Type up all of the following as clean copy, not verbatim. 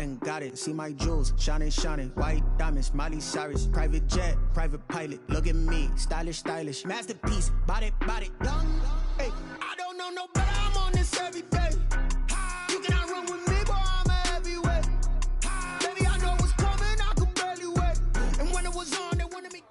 done got it. See my jewels, shining, shining. White diamonds, Miley Cyrus. Private jet, private pilot. Look at me, stylish, stylish. Masterpiece, body, body. Young, hey. I don't know no better, I'm on this every day. You cannot run with me, boy, I'm a heavyweight. Baby, I know what's coming, I could barely wait. And when it was on, they wanted me.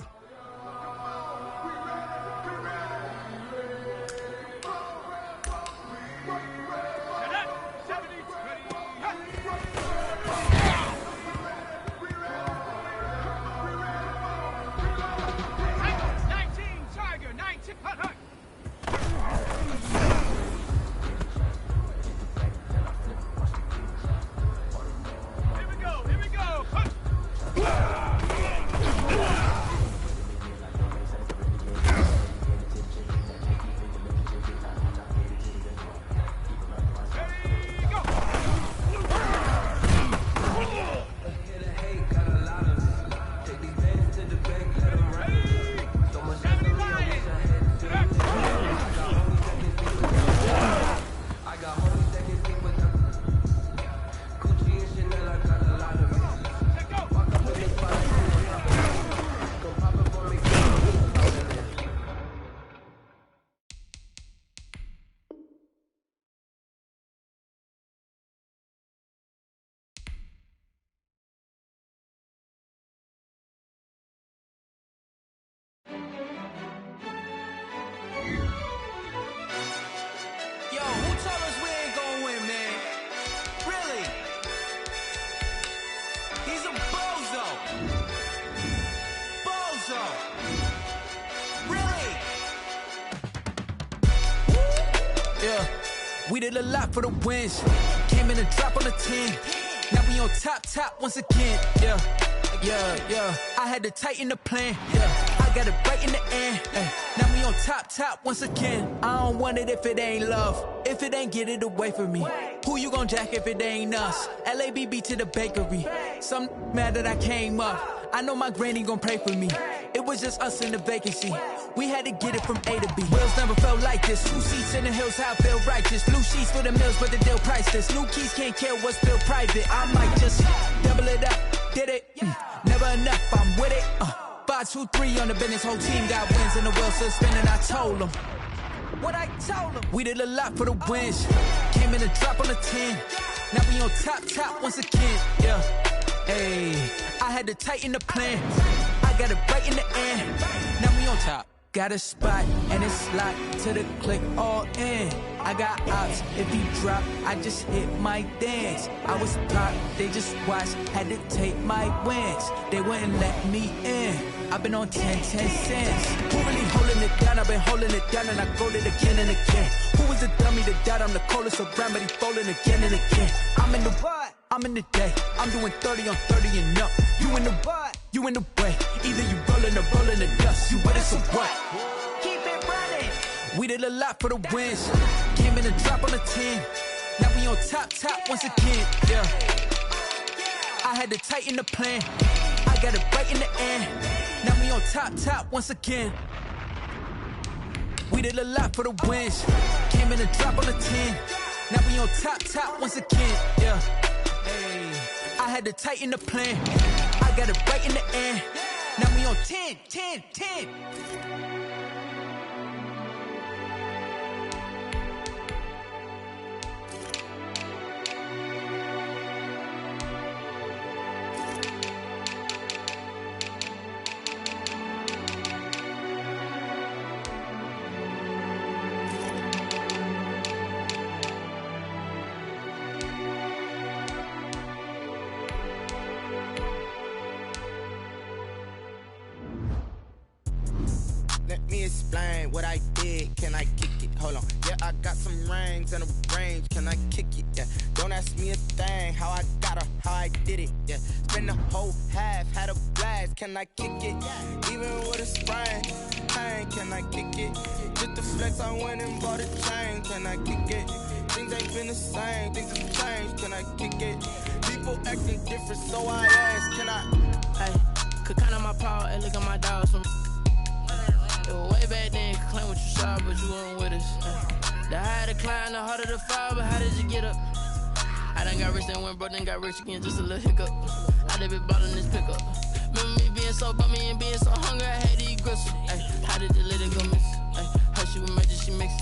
We did a lot for the wins. Came in a drop on the 10. Now we on top once again. Yeah. I had to tighten the plan. Yeah. I got it right in the end. Now we on top once again. I don't want it if it ain't love. If it ain't, get it away from me. Who you gon' jack if it ain't us? LABB to the bakery. Some mad that I came up. I know my granny gon' pray for me. It was just us in the vacancy. We had to get it from A to B. Wheels never felt like this. 2 seats in the hills, how I feel righteous. Blue sheets for the mills, but the deal priceless. New keys can't care what's still private. I might just double it up. Did it? Never enough, I'm with it. 5, 2, 3 on the business. Whole team got wins and the wheels still spinning. I told them what I told them. We did a lot for the wins. Came in a drop on the 10. Now we on top once again. Yeah. Hey, I had to tighten the plan. I got it right in the end. Now we on top. Got a spot and it's locked to the click all in. I got ops, if he drop, I just hit my dance. I was top, they just watched, had to take my wins. They wouldn't let me in. I've been on 10 cents. Who really holding it down? I've been holding it down and I go it again and again. Who was the dummy that died? I'm the coldest around, but he folding again and again. I'm in the what? I'm in the day. I'm doing 30 on 30 and up. You in the what? You in the way. Either you rolling or rolling the dust. You with us or what? Keep it running. We did a lot for the wins. Came in a drop on the 10. Now we on top once again. Yeah. I had to tighten the plan. I got it right in the end. Now we on top once again. We did a lot for the wins. Came in a drop on the 10. Now we on top once again. Yeah. Hey. I had to tighten the plan. I got it right in the end. Now we on 10. Let me explain what I did. Can I kick it? Hold on. Yeah, I got some rings and a range. Can I kick it? Yeah. Don't ask me a thing. How I got her, how I did it. Yeah. Spend the whole half, had a blast. Can I kick it? Even with a sprain. Can I kick it? Just the flex, I went and bought a chain. Can I kick it? Things ain't been the same. Things have changed. Can I kick it? People acting different, so I ask. Can I? Hey, could count on my power and look at my dogs from. Way back then, you could claim what you saw, but you weren't with us. The higher the climb, the harder the fall, but how did you get up? I done got rich and went broke, then got rich again, just a little hiccup. I done been ballin' this pickup. Remember me being so bummy and being so hungry, I had to eat gristle. Ay, how did the lady go miss? Ay, how she was magic, she mixed.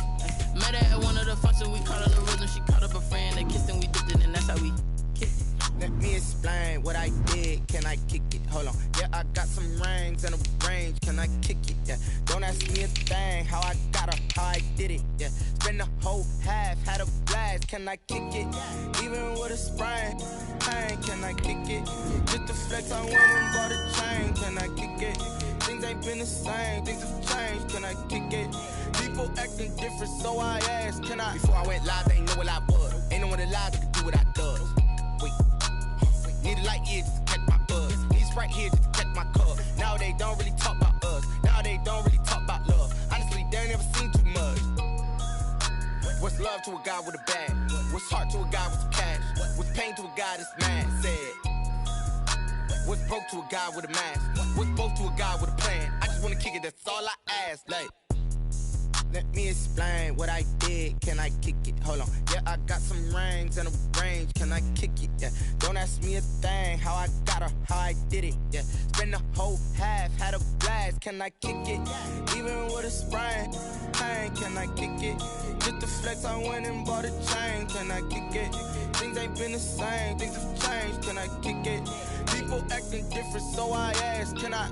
Met her at one of the functions, we caught her the rhythm. She caught up a friend, they kissed and we dipped it, and that's how we kicked it. Let me explain what I did. Can I kick it? Hold on. Yeah, I got some rings and a range. Can I kick it? Yeah. Don't ask me a thing. How I got her, how I did it. Yeah. Spend the whole half, had a blast. Can I kick it? Even with a sprain. Pain, can I kick it? Just to flex, I went and bought a chain. Can I kick it? Things ain't been the same. Things have changed. Can I kick it? People acting different, so I asked, can I? Before I went live, they ain't know what I was. Ain't no one alive that could do what I does. Wait. Need a light here just to catch my buzz. Need Sprite here just to catch my cup. Now they don't really talk about us. Now they don't really talk about love. Honestly, they ain't never seen too much. What's love to a guy with a bag? What's heart to a guy with some cash? What's pain to a guy that's mad? Said. What's broke to a guy with a mask? What's both to a guy with a plan? I just wanna kick it, that's all I ask. Like, let me explain what I did. Can I kick it? Hold on. Yeah, I got some rings and a range. Can I kick it? Yeah. Don't ask me a thing. How I got her, how I did it. Yeah. Spend the whole half, had a blast. Can I kick it? Even with a sprain. Pain, can I kick it? Just to flex, I went and bought a chain. Can I kick it? Things ain't been the same. Things have changed. Can I kick it? People acting different, so I asked, can I?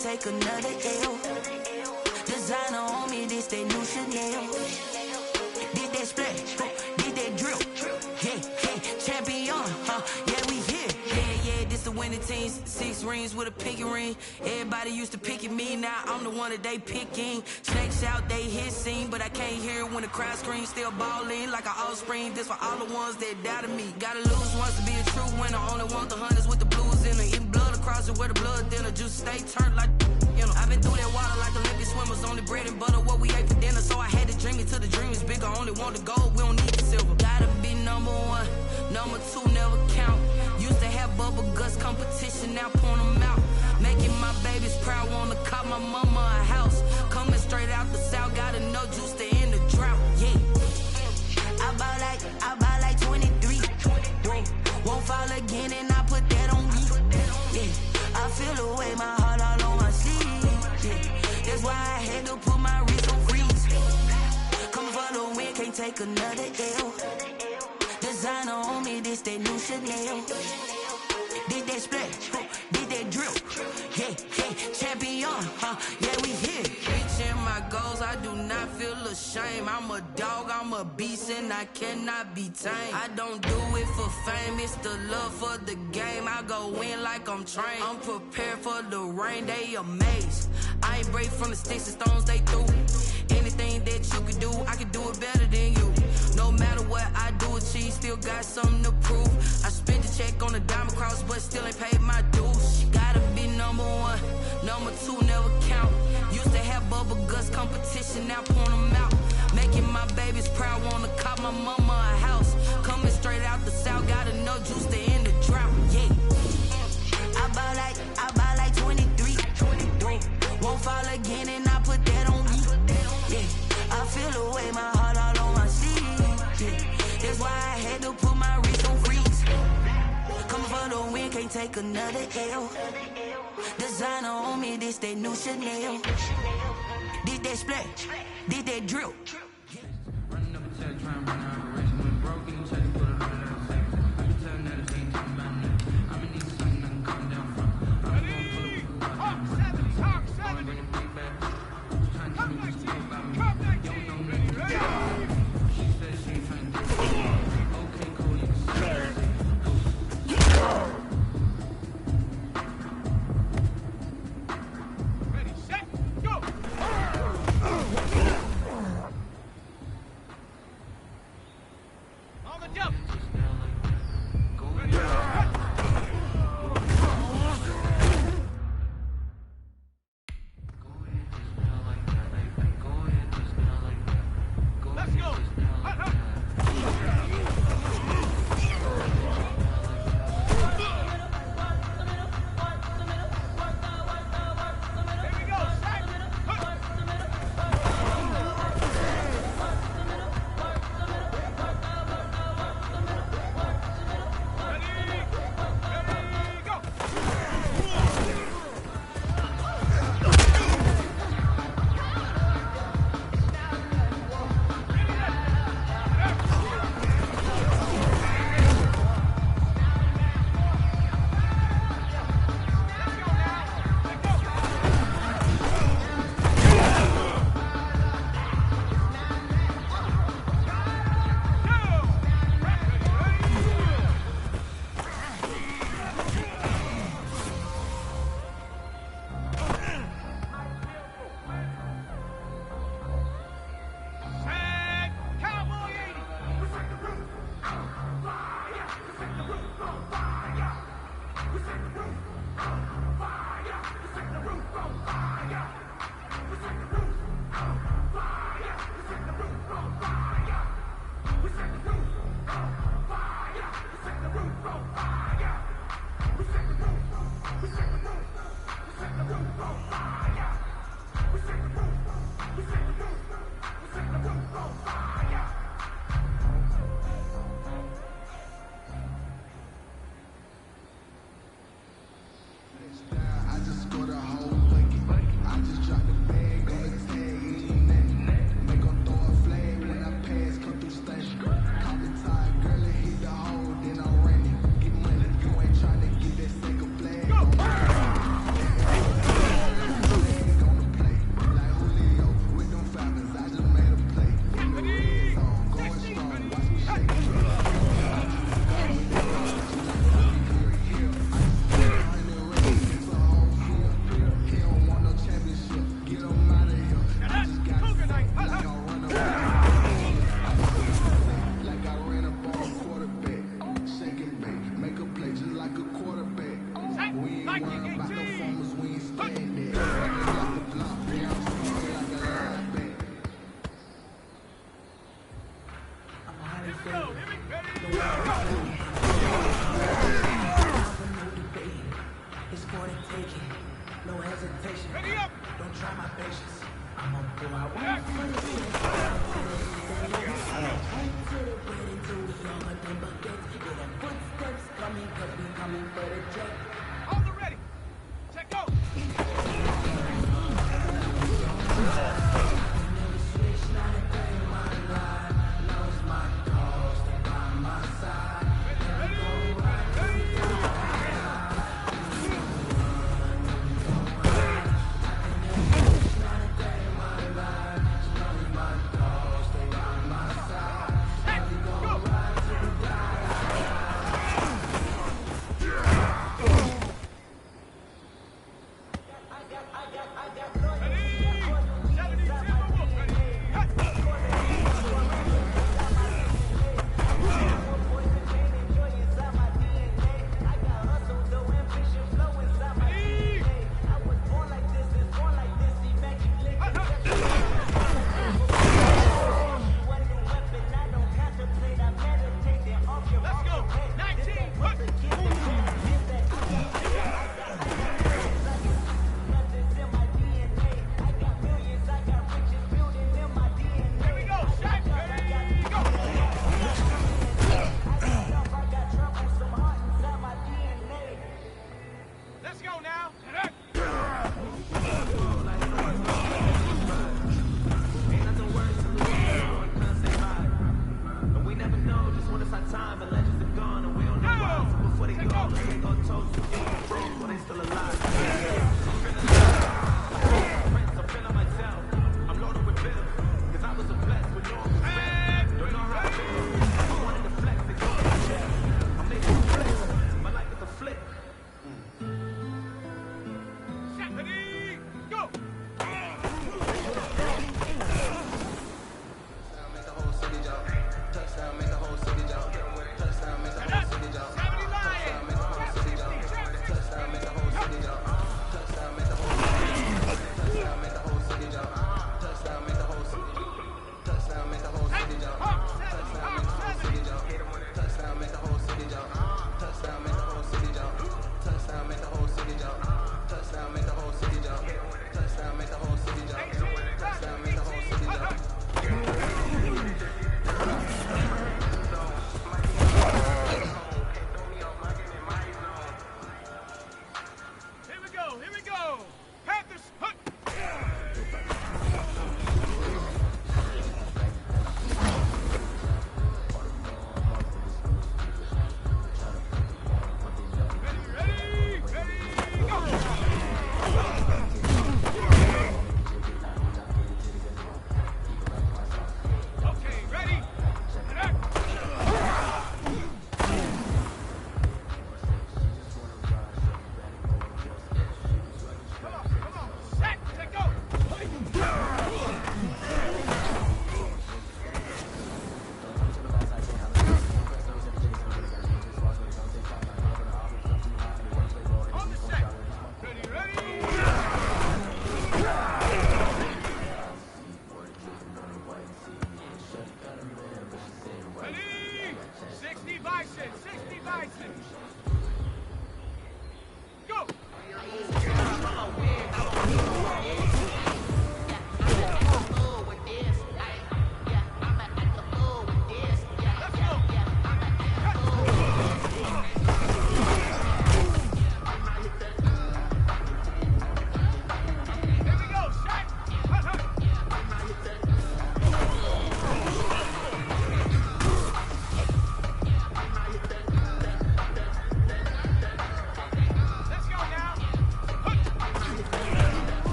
take another L. This Chanel. Did that splash, did that drip. Yeah, champion, yeah, we here. Yeah, this the winning team. 6 rings with a pinky ring. Everybody used to pick at me, now I'm the one that they picking. Snakes out, they hit scene, but I can't hear it when the crowd screams. Still balling like an offspring. This for all the ones that doubted me. Gotta lose once to be a true winner. Only want the hunters with the blues in it. Eating blood across it where the blood dinner. Juice stay turned like, you know. I've been through that water like Olympic swimmers. Only bread and butter, what we ate for dinner. So I had to dream it till the dream is bigger. Only want the gold, we don't need the silver. Gotta be number 1, number 2 never count. Used to have bubble guts competition, now point them out. Making my babies proud, wanna cop my mama a house. Coming straight out the south, gotta know juice to end the drought. Yeah, I buy like 23. Whoa, won't fall again and I put that on me. Yeah, I feel the way, my heart all on my sleeve. Yeah, that's why I had to put my wrist on freeze. Coming for the win, can't take another L. Designer on me, this that new Chanel. Did that splash, did that drip. Yeah, champion, yeah, we here. Reaching my goals, I do not feel ashamed. I'm a dog, I'm a beast, and I cannot be tamed. I don't do it for fame, it's the love for the game. I go in like I'm trained. I'm prepared for the rain, they amazed. I ain't break from the sticks and stones they threw. Anything that you can do, I can do it better than you. No matter what I do, achieve, still got something to prove. I spent the check on the diamond cross, but still ain't paid my dues. Gotta be number 1, number 2 never count. Used to have bubble guts competition, now point them out. Making my babies proud, wanna cop my mama a house. Coming straight out the south, gotta know juice to end the drought. Yeah, I buy like 23. Won't fall again and I put that on me. Yeah, I feel the way, my heart all on my sleeve. Yeah, that's why I had to put my wrist on freeze. Coming for the win, can't take another L. Designer on me, this that new Chanel. Did that splash, did that drip. Running up a check, trying to run out of race. When broke, and check to put it on that safe. I can tell that it ain't talking about nothing. I'ma need something I can come down from. I'm gonna pull up gonna bring it big back. Trying to tell me what you know about me. You don't know me. She said she ain't trying to do it. Okay, cool, you can say it. Ready, set, go!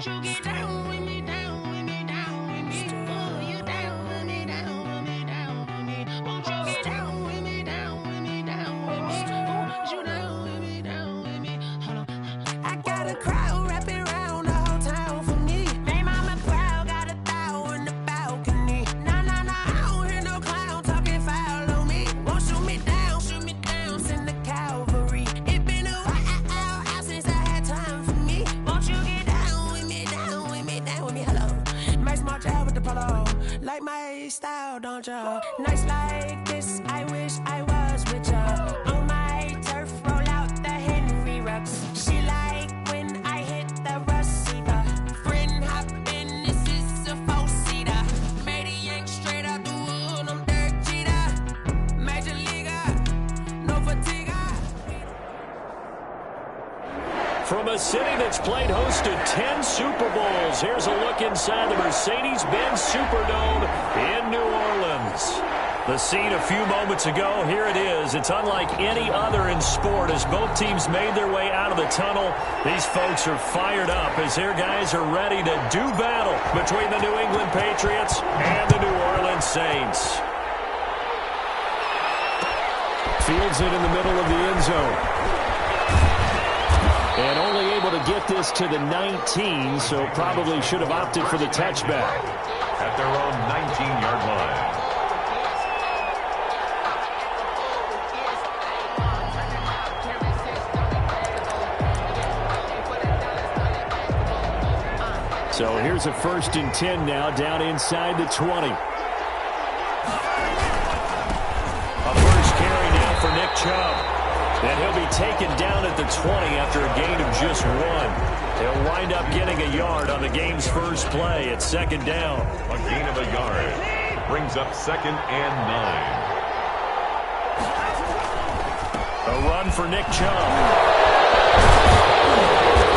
Won't you get down with me, down with me, down with me? Ooh, you down with me, down with me, down with me. Won't you get down with me, down with me, down with me? Ooh, you down with me, down with me. Hold on. I got a crowd wrapping around the whole town for me. Made mama proud, got a thou in the balcony. Nah, nah, nah, I don't hear no clown talking foul on me. Won't shoot me down, send the cavalry. It been a while since I had time for me. Won't you get down with me, down with me, down with me? Hello. Max March out with the polo. Like my style, don't ya? Nights like this, I wish I was with ya. On my turf, roll out the Henry Rux. She like when I hit the receiver. Friend hop in, this is a four-seater. Made a yank straight out the wood, I'm Derek Jeter. Major leaguer, no fatigue. From a city that's played host to 10 Super Bowls, here's a look inside the Mercedes-Benz Superdome in New Orleans. The scene a few moments ago, here it is. It's unlike any other in sport as both teams made their way out of the tunnel. These folks are fired up as their guys are ready to do battle between the New England Patriots and the New Orleans Saints. Fields it in the middle of the end zone. And only able to get this to the 19, so probably should have opted for the touchback. At their own 19-yard line. So here's a 1st and 10 now, down inside the 20. A first carry now for Nick Chubb. And he'll be taken down at the 20 after a gain of just 1. He'll wind up getting a yard on the game's first play at 2nd down. A gain of a yard brings up 2nd and 9. A run for Nick Chubb.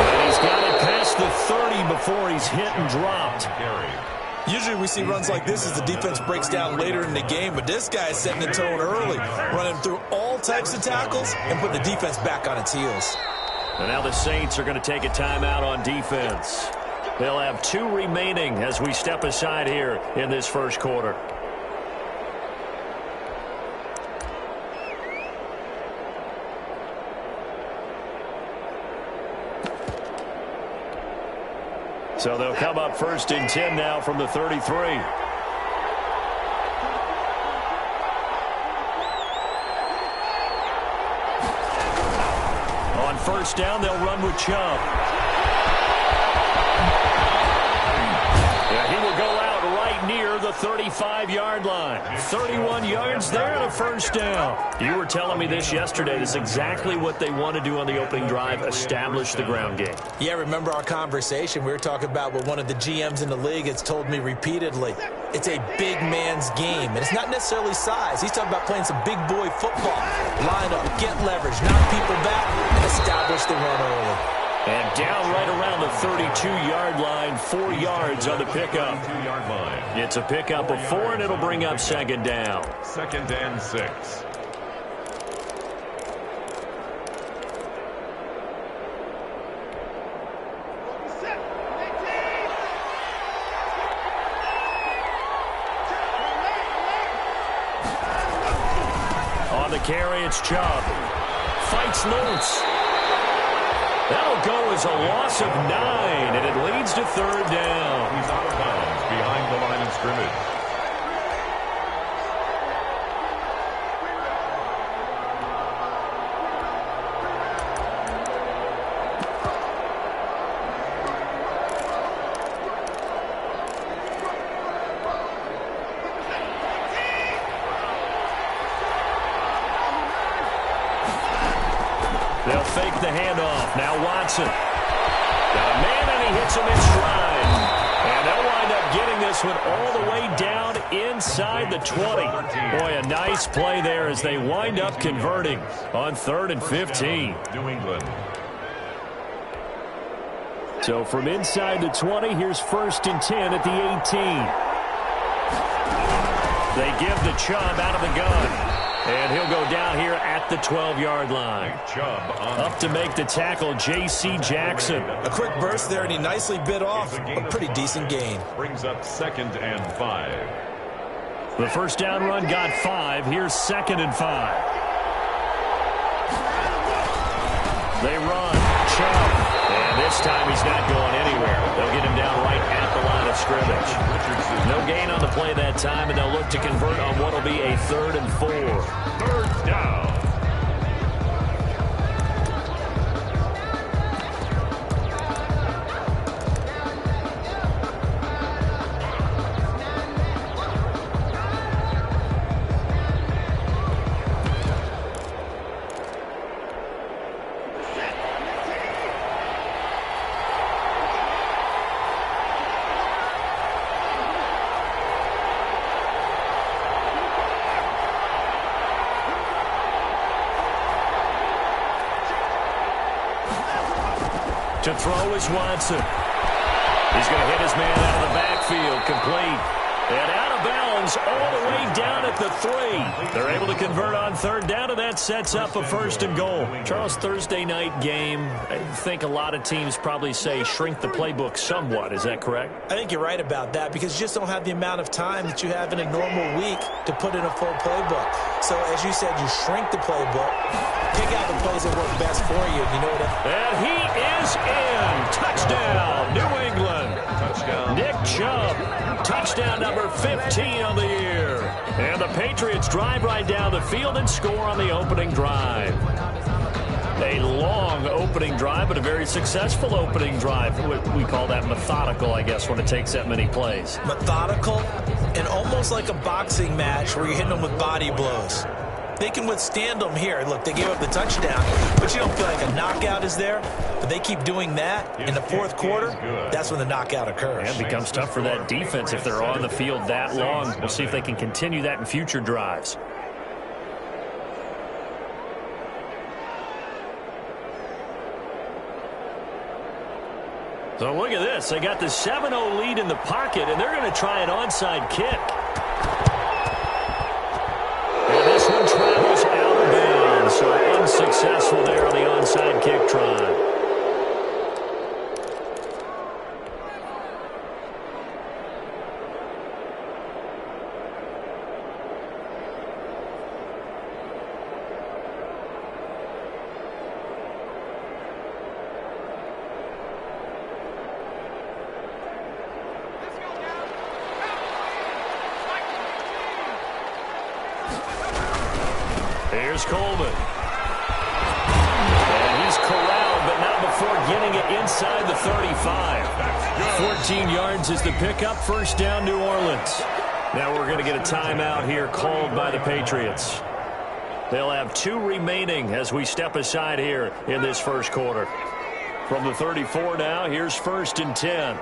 And he's got it past the 30 before he's hit and dropped. Usually we see runs like this as the defense breaks down later in the game, but this guy is setting the tone early, running through all types of tackles and putting the defense back on its heels. And now the Saints are going to take a timeout on defense. They'll have 2 remaining as we step aside here in this first quarter. So they'll come up 1st and 10 now from the 33. On 1st down, they'll run with Chubb. Yeah, he will go out right near the 35-yard line. 31 yards there and a 1st down. You were telling me this yesterday. This is exactly what they want to do on the opening drive, establish the ground game. Yeah, remember our conversation? We were talking about what one of the GMs in the league has told me repeatedly. It's a big man's game, and it's not necessarily size. He's talking about playing some big boy football. Line up, get leverage, knock people back, and establish the run early. And down right around the 32-yard line, 4 yards on the pickup. 2-yard line. It's a pickup of 4, and it'll bring up 2nd down. 2nd and 6. On the carry, it's Chubb. Fights loose. That'll go as a loss of 9, and it leads to 3rd down. He's out of bounds behind the line of scrimmage. They'll fake the handoff. Now Watson. Got a man, and he hits him in stride. And they'll wind up getting this one all the way down inside the 20. Boy, a nice play there as they wind up converting on 3rd and 15. New England. So from inside the 20, here's 1st and 10 at the 18. They give the Chubb out of the gun. And he'll go down here at the 12-yard line. Up to make the tackle, J.C. Jackson. A quick burst there, and he nicely bit off a pretty decent gain. Brings up 2nd and 5. The first down run got 5. Here's 2nd and 5. They run. Chubb. And this time he's not going anywhere. They'll get him down right at the line of scrimmage. No gain on the play that time, and they'll look to convert on what will be a 3rd and 4. 3rd down. To throw is Watson. He's going to hit his man out of the backfield, complete. And out of bounds all the way down at the 3. They're able to convert on 3rd down, and that sets up a 1st and goal. Charles, Thursday night game, I think a lot of teams probably say shrink the playbook somewhat. Is that correct? I think you're right about that because you just don't have the amount of time that you have in a normal week to put in a full playbook. So, as you said, you shrink the playbook, pick out the plays that work best for you. You know what? And he is in. Touchdown, New England. Touchdown. Nick Chubb. Touchdown number 15 on the year. And the Patriots drive right down the field and score on the opening drive. A long opening drive, but a very successful opening drive. We call that methodical, I guess, when it takes that many plays. Methodical and almost like a boxing match where you're hitting them with body blows. They can withstand them here. Look, they gave up the touchdown, but you don't feel like a knockout is there. But they keep doing that in the 4th quarter. That's when the knockout occurs. And it becomes tough for that defense if they're on the field that long. We'll see if they can continue that in future drives. So look at this. They got the 7-0 lead in the pocket, and they're going to try an onside kick. And this one travels out of bounds, so unsuccessful there on the onside kick try. Here's Coleman. And he's corralled, but not before getting it inside the 35. 14 yards is the pickup. First down, New Orleans. Now we're going to get a timeout here called by the Patriots. They'll have 2 remaining as we step aside here in this first quarter. From the 34 now, here's 1st and 10.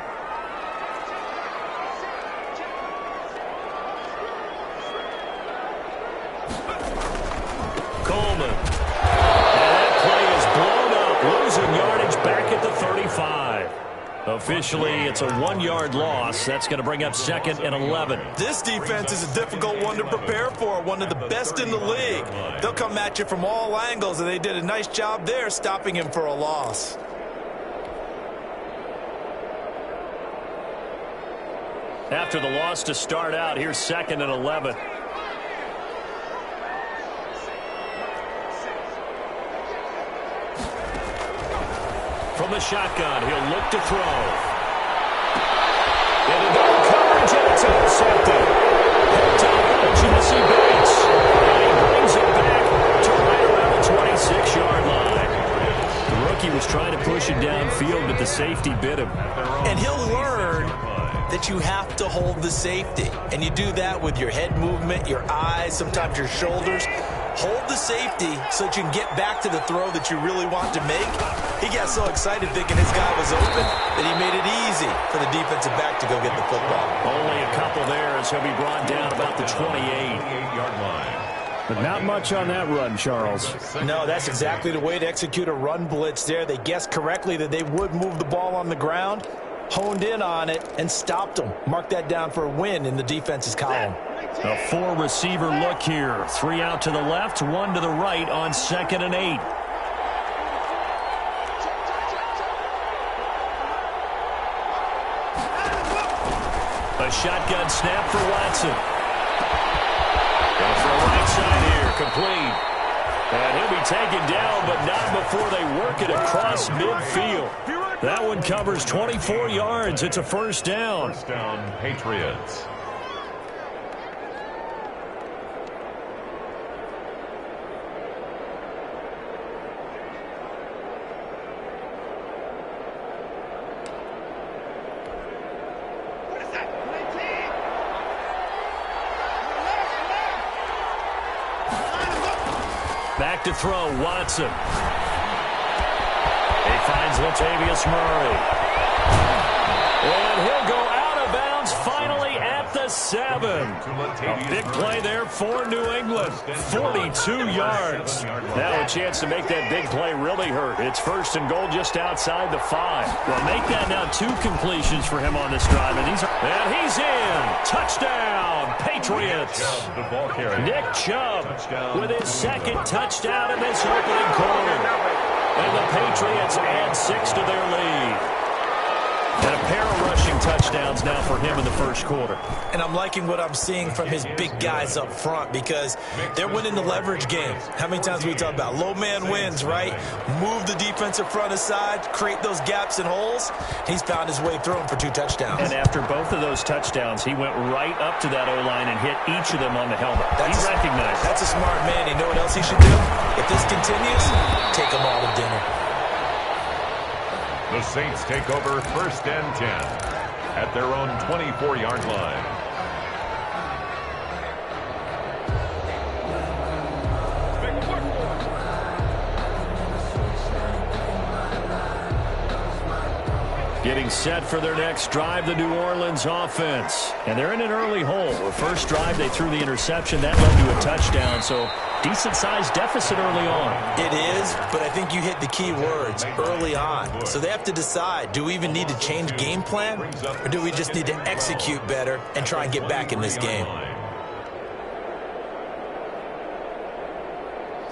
Coleman. And that play is blown up, losing yardage back at the 35. Officially, it's a 1-yard loss. That's going to bring up 2nd and 11. This defense is a difficult one to prepare for, one of the best in the league. They'll come at you from all angles, and they did a nice job there stopping him for a loss. After the loss to start out, here's 2nd and 11. From the shotgun, he'll look to throw. And in double coverage, and it's intercepted. Picked up by Jesse Bates. And he brings it back to right around the 26-yard line. The rookie was trying to push it downfield, but the safety bit him. And he'll learn that you have to hold the safety. And you do that with your head movement, your eyes, sometimes your shoulders. Hold the safety so that you can get back to the throw that you really want to make. He got so excited thinking his guy was open that he made it easy for the defensive back to go get the football. Only a couple there as he'll be brought down about the 28-yard line. But not much on that run, Charles. No, that's exactly the way to execute a run blitz there. They guessed correctly that they would move the ball on the ground. honed in on it and stopped them. Mark that down for a win in the defense's column. A 4-receiver look here. 3 out to the left, 1 to the right on 2nd and 8. A shotgun snap for Watson. Goes for the right side here, complete. And he'll be taken down, but not before they work it across midfield. That one covers 24 yards. It's a first down. First down, Patriots. Back to throw, Watson. He finds Latavius Murray. And he'll go out of bounds finally at the 7. A big play there for New England. 42 yards. Now a chance to make that big play really hurt. It's 1st and goal just outside the 5. Well, make that now 2 completions for him on this drive. And he's in. Touchdown, Patriots. Nick Chubb with his 2nd touchdown in this opening quarter. And the Patriots add 6 to their lead. And a pair of rushing touchdowns now for him in the first quarter. And I'm liking what I'm seeing from his big guys up front because they're winning the leverage game. How many times we talk about low man wins, right? Move the defensive front aside, create those gaps and holes. He's found his way through them for 2 touchdowns. And after both of those touchdowns, he went right up to that O-line and hit each of them on the helmet. He recognized it. That's a smart man. You know what else he should do? If this continues, take them all to dinner. The Saints take over 1st and 10 at their own 24-yard line. Getting set for their next drive, the New Orleans offense. And they're in an early hole. The first drive, they threw the interception. That led to a touchdown, so decent-sized deficit early on. It is, but I think you hit the key words, early on. So they have to decide, do we even need to change game plan, or do we just need to execute better and try and get back in this game?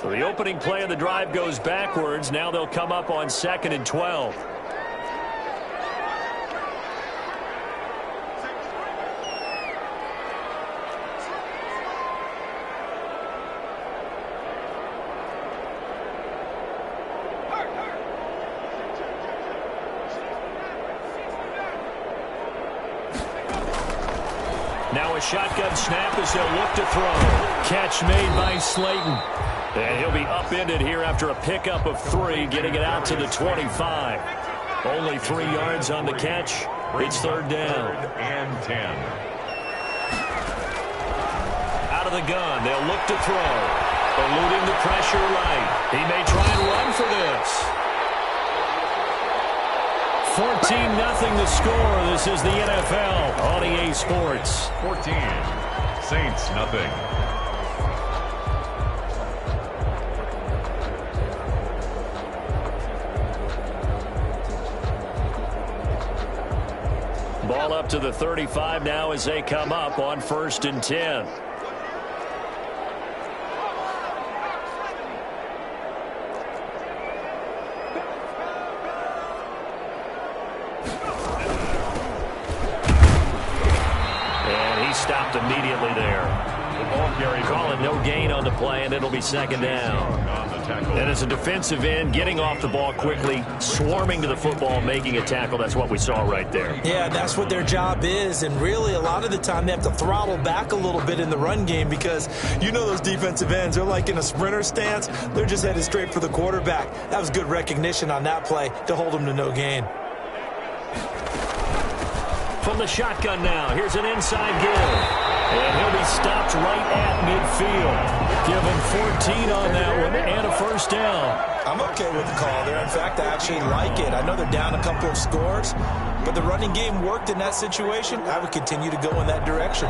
So the opening play of the drive goes backwards. Now they'll come up on 2nd and 12. Now a shotgun snap as they'll look to throw. Catch made by Slayton. And he'll be upended here after a pickup of 3, getting it out to the 25. Only 3 yards on the catch. It's 3rd down. 3rd and 10. Out of the gun, they'll look to throw. Eluding the pressure right. He may try and run for this. 14-0 the score. This is the NFL on EA Sports. 14. Saints nothing. Ball up to the 35 now as they come up on 1st and 10. Stopped immediately there. The ball carrier calling no gain on the play, and it'll be 2nd down. And as a defensive end, getting off the ball quickly, swarming to the football, making a tackle, that's what we saw right there. Yeah, that's what their job is, and really a lot of the time they have to throttle back a little bit in the run game because you know those defensive ends, they're like in a sprinter stance. They're just headed straight for the quarterback. That was good recognition on that play to hold them to no gain. From the shotgun now, here's an inside give. And he'll be stopped right at midfield. Give him 14 on that one and a first down. I'm okay with the call there. In fact, I actually like it. I know they're down a couple of scores, but the running game worked in that situation. I would continue to go in that direction.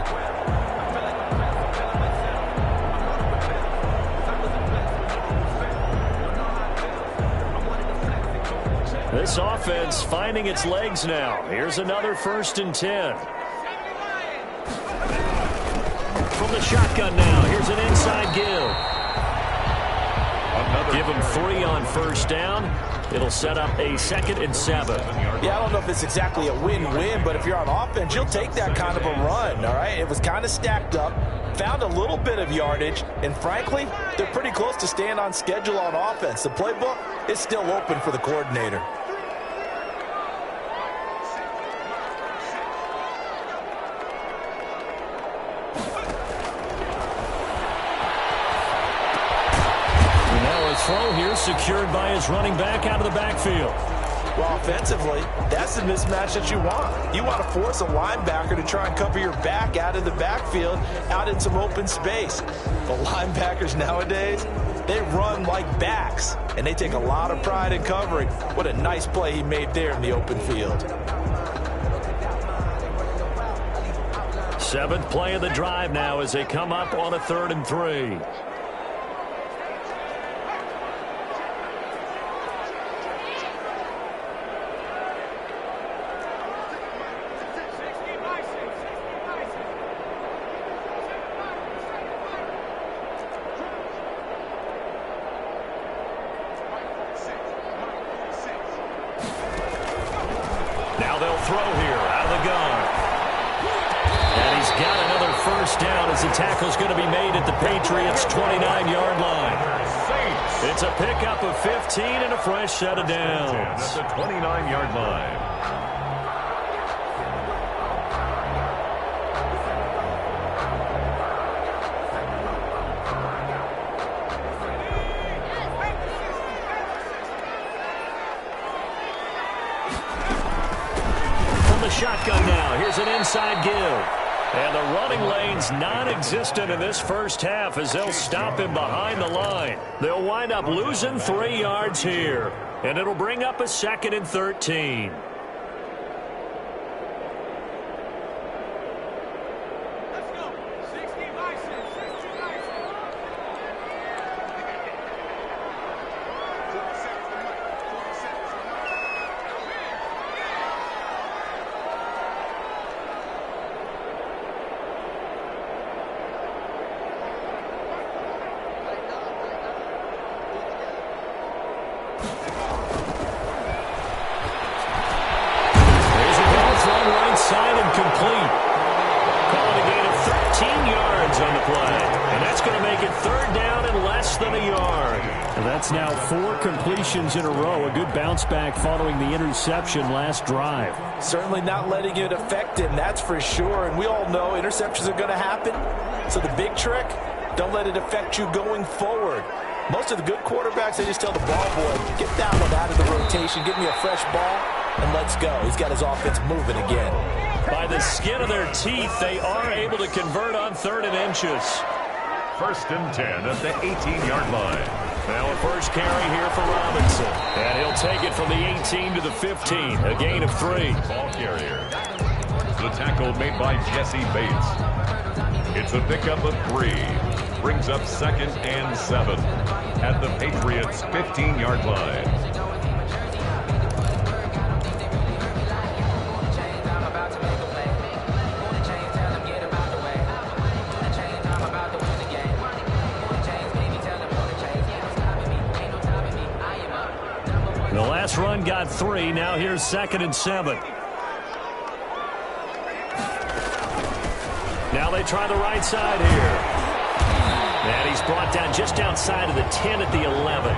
This offense finding its legs now. Here's another 1st and 10. From the shotgun now, here's an inside give. Give him 3 on 1st down. It'll set up a 2nd and 7. Yeah, I don't know if it's exactly a win-win, but if you're on offense, you'll take that kind of a run, all right? It was kind of stacked up, found a little bit of yardage, and frankly, they're pretty close to staying on schedule on offense. The playbook is still open for the coordinator. Throw here secured by his running back out of the backfield. Well, offensively, that's the mismatch that you want. You want to force a linebacker to try and cover your back out of the backfield, out in some open space. The linebackers nowadays, they run like backs, and they take a lot of pride in covering. What a nice play he made there in the open field. 7th play of the drive now as they come up on a 3rd and 3. Now they'll throw here out of the gun. And he's got another 1st down as the tackle's going to be made at the Patriots' 29-yard line. It's a pickup of 15 and a fresh set of downs. At the 29-yard line. Shotgun now. Here's an inside give. And the running lane's non-existent in this 1st half as they'll stop him behind the line. They'll wind up losing 3 yards here. And it'll bring up a 2nd and 13. Now 4 completions in a row. A good bounce back following the interception last drive. Certainly not letting it affect him, that's for sure. And we all know interceptions are going to happen. So the big trick, don't let it affect you going forward. Most of the good quarterbacks, they just tell the ball boy, get that one out of the rotation, give me a fresh ball, and let's go. He's got his offense moving again. By the skin of their teeth, they are able to convert on 3rd and inches. 1st and 10 at the 18-yard line. Now a first carry here for Robinson. And he'll take it from the 18 to the 15. A gain of 3. Ball carrier. The tackle made by Jesse Bates. It's a pickup of 3. Brings up 2nd and 7 at the Patriots' 15-yard line. The last run got 3. Now here's 2nd and 7. Now they try the right side here. And he's brought down just outside of the 10 at the 11.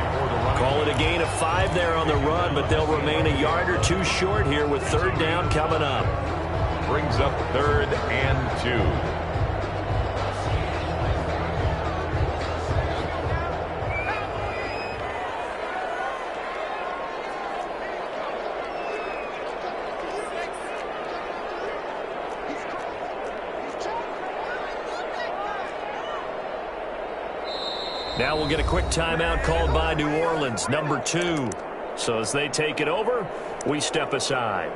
Call it a gain of 5 there on the run, but they'll remain a yard or 2 short here with 3rd down coming up. Brings up 3rd and 2. Now we'll get a quick timeout called by New Orleans, number 2. So as they take it over, we step aside.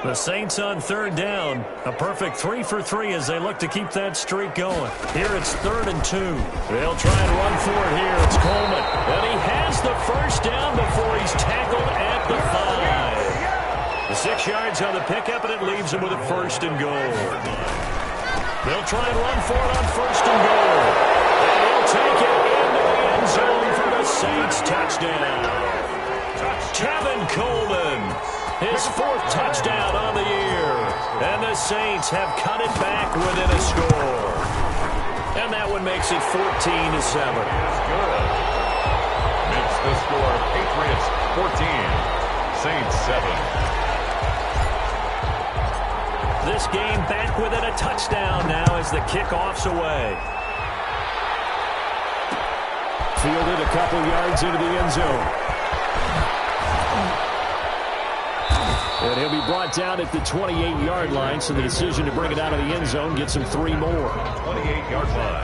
The Saints on third down. A perfect 3 for 3 as they look to keep that streak going. Here it's 3rd and 2. They'll try and run for it here. It's Coleman. And he has the first down before he's tackled at the 5. The 6 yards on the pickup, and it leaves him with a 1st and goal. They'll try and run for it on 1st and goal. And he'll take it into the end zone for the Saints touchdown. Tevin Coleman. His 4th touchdown on the year. And the Saints have cut it back within a score. And that one makes it 14-7. Makes the score Patriots 14, Saints 7. This game back within a touchdown now as the kickoff's away. Fielded a couple yards into the end zone. And he'll be brought down at the 28-yard line, so the decision to bring it out of the end zone gets him 3 more. 28-yard line.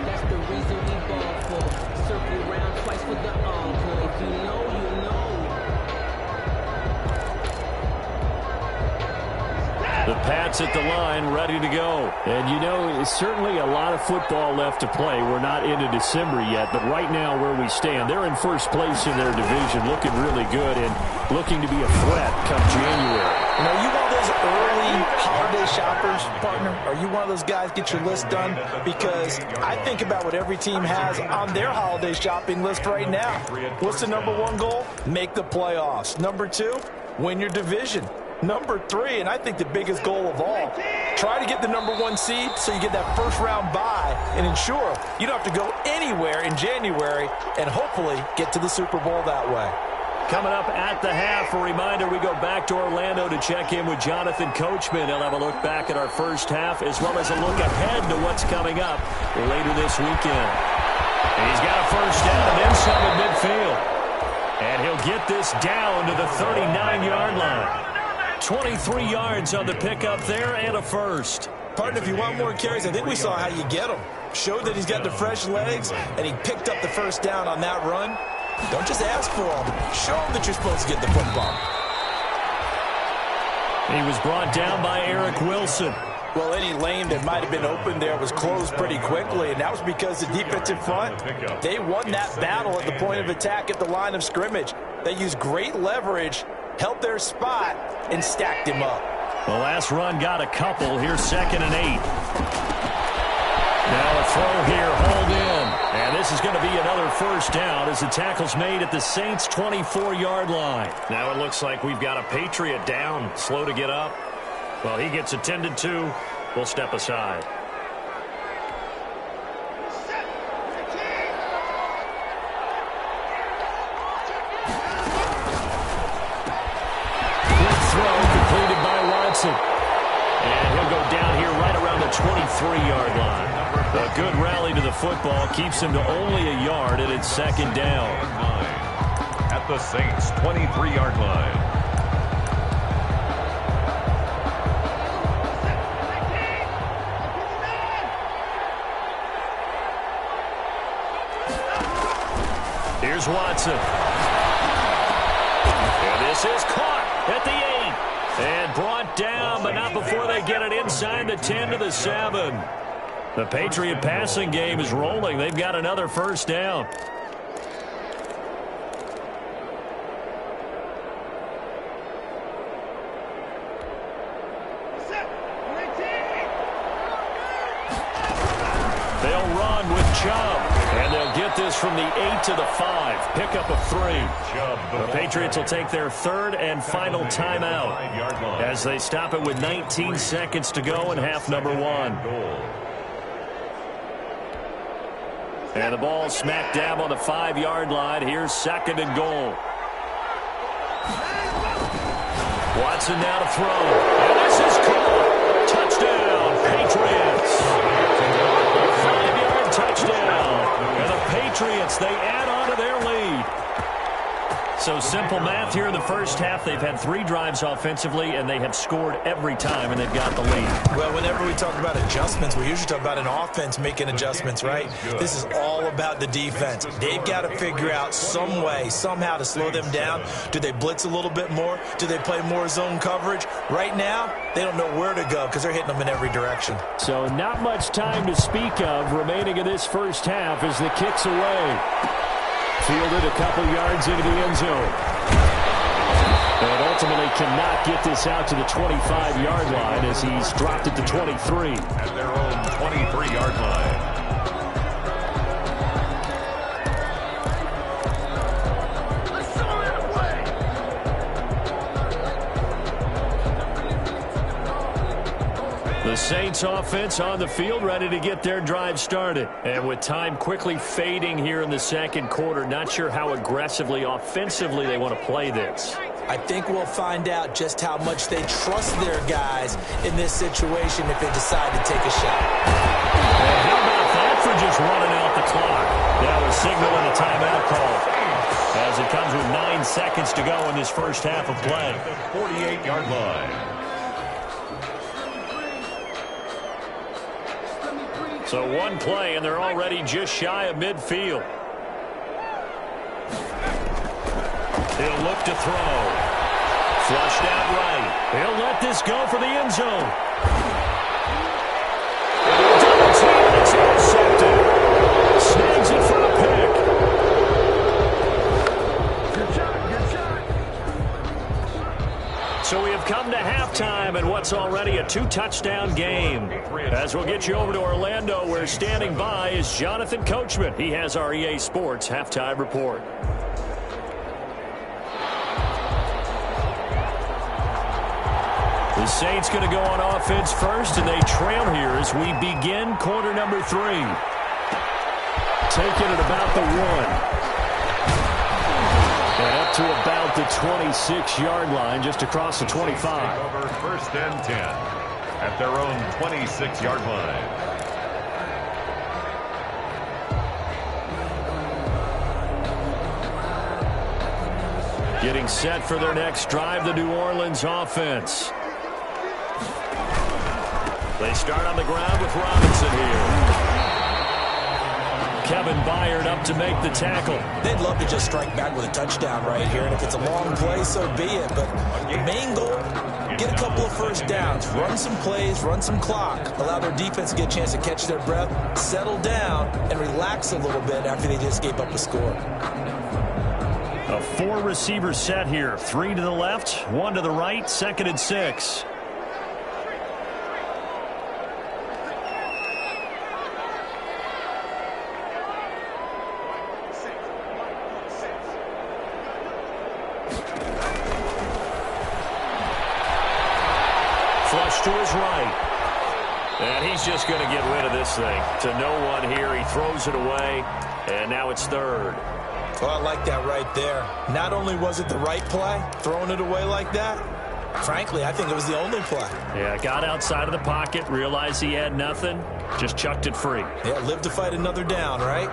That's the reason we ball for. Circle around twice for the encore. If you know, you know. The Pats at the line, ready to go. And you know, certainly a lot of football left to play. We're not into December yet, but right now where we stand, they're in first place in their division, looking really good and looking to be a threat come January. You know, you one of those early holiday shoppers, partner? Are you one of those guys get your list done? Because I think about what every team has on their holiday shopping list right now. What's the number 1 goal? Make the playoffs. Number 2, win your division. Number 3, and I think the biggest goal of all, try to get the number 1 seed so you get that first-round bye and ensure you don't have to go anywhere in January and hopefully get to the Super Bowl that way. Coming up at the half, a reminder, we go back to Orlando to check in with Jonathan Coachman. He'll have a look back at our first half as well as a look ahead to what's coming up later this weekend. And he's got a first down inside of midfield. And he'll get this down to the 39-yard line. 23 yards on the pickup there and a first. Partner, if you want more carries, I think we saw how you get them. Showed that he's got the fresh legs, and he picked up the first down on that run. Don't just ask for them. Show them that you're supposed to get the football. He was brought down by Eric Wilson. Well, any lane that might have been open there was closed pretty quickly, and that was because the defensive front, they won that battle at the point of attack at the line of scrimmage. They used great leverage, held their spot, and stacked him up. The last run got a couple. Here's 2nd and 8. Now a throw here, hauled in. And this is going to be another first down as the tackle's made at the Saints' 24-yard line. Now it looks like we've got a Patriot down, slow to get up. Well, he gets attended to. We'll step aside. Quick throw completed by Watson. And he'll go down here right around the 23-yard line. A good rally to the football keeps him to only a yard, and it's 2nd down. At the Saints' 23-yard line. Here's Watson. And this is caught at the 8. And brought down, but not before they get it inside the 10 to the 7. The Patriot passing game is rolling. They've got another first down. They'll run with Chubb. And they'll get this from the 8 to the 5. Pickup of 3. The Patriots will take their 3rd and final timeout as they stop it with 19 seconds to go in half number 1. And the ball smack dab on the 5-yard line. Here's 2nd and goal. Watson now to throw. And this is caught. Touchdown, Patriots. 5-yard touchdown. And the Patriots, they add on to their lead. So simple math here in the first half. They've had 3 drives offensively, and they have scored every time, and they've got the lead. Well, whenever we talk about adjustments, we usually talk about an offense making adjustments, right? This is all about the defense. They've got to figure out some way, somehow to slow them down. Do they blitz a little bit more? Do they play more zone coverage? Right now, they don't know where to go because they're hitting them in every direction. So not much time to speak of remaining in this first half as the kick's away. Fielded a couple yards into the end zone. And ultimately cannot get this out to the 25-yard line as he's dropped it to 23. At their own 23-yard line. The Saints offense on the field, ready to get their drive started. And with time quickly fading here in the second quarter, not sure how aggressively, offensively they want to play this. I think we'll find out just how much they trust their guys in this situation if they decide to take a shot. And how about that for just running out the clock? That was signaling a timeout call as it comes with 9 seconds to go in this first half of play. 48-yard line. So one play, and they're already just shy of midfield. He'll look to throw. Flushed out right. He'll let this go for the end zone. Double team, it's intercepted. Snags it for a pick. So we have come to halftime and what's already a 2-touchdown game. As we'll get you over to Orlando, where standing by is Jonathan Coachman. He has our EA Sports halftime report. The Saints going to go on offense first, and they trail here as we begin quarter number 3. Taking it about the 1. And up to about the 26-yard line, just across the 25. Over first and 10 at their own 26-yard line. Getting set for their next drive, the New Orleans offense. They start on the ground with Robinson here. Kevin Byard up to make the tackle. They'd love to just strike back with a touchdown right here, and if it's a long play, so be it. But the main goal, get a couple of first downs, run some plays, run some clock, allow their defense to get a chance to catch their breath, settle down, and relax a little bit after they just gave up a score. A 4-receiver set here. 3 to the left, 1 to the right, 2nd and 6. To his right. And he's just going to get rid of this thing. To no one here. He throws it away. And now it's 3rd. Well, I like that right there. Not only was it the right play, throwing it away like that, frankly, I think it was the only play. Yeah, got outside of the pocket, realized he had nothing, just chucked it free. Yeah, live to fight another down, right?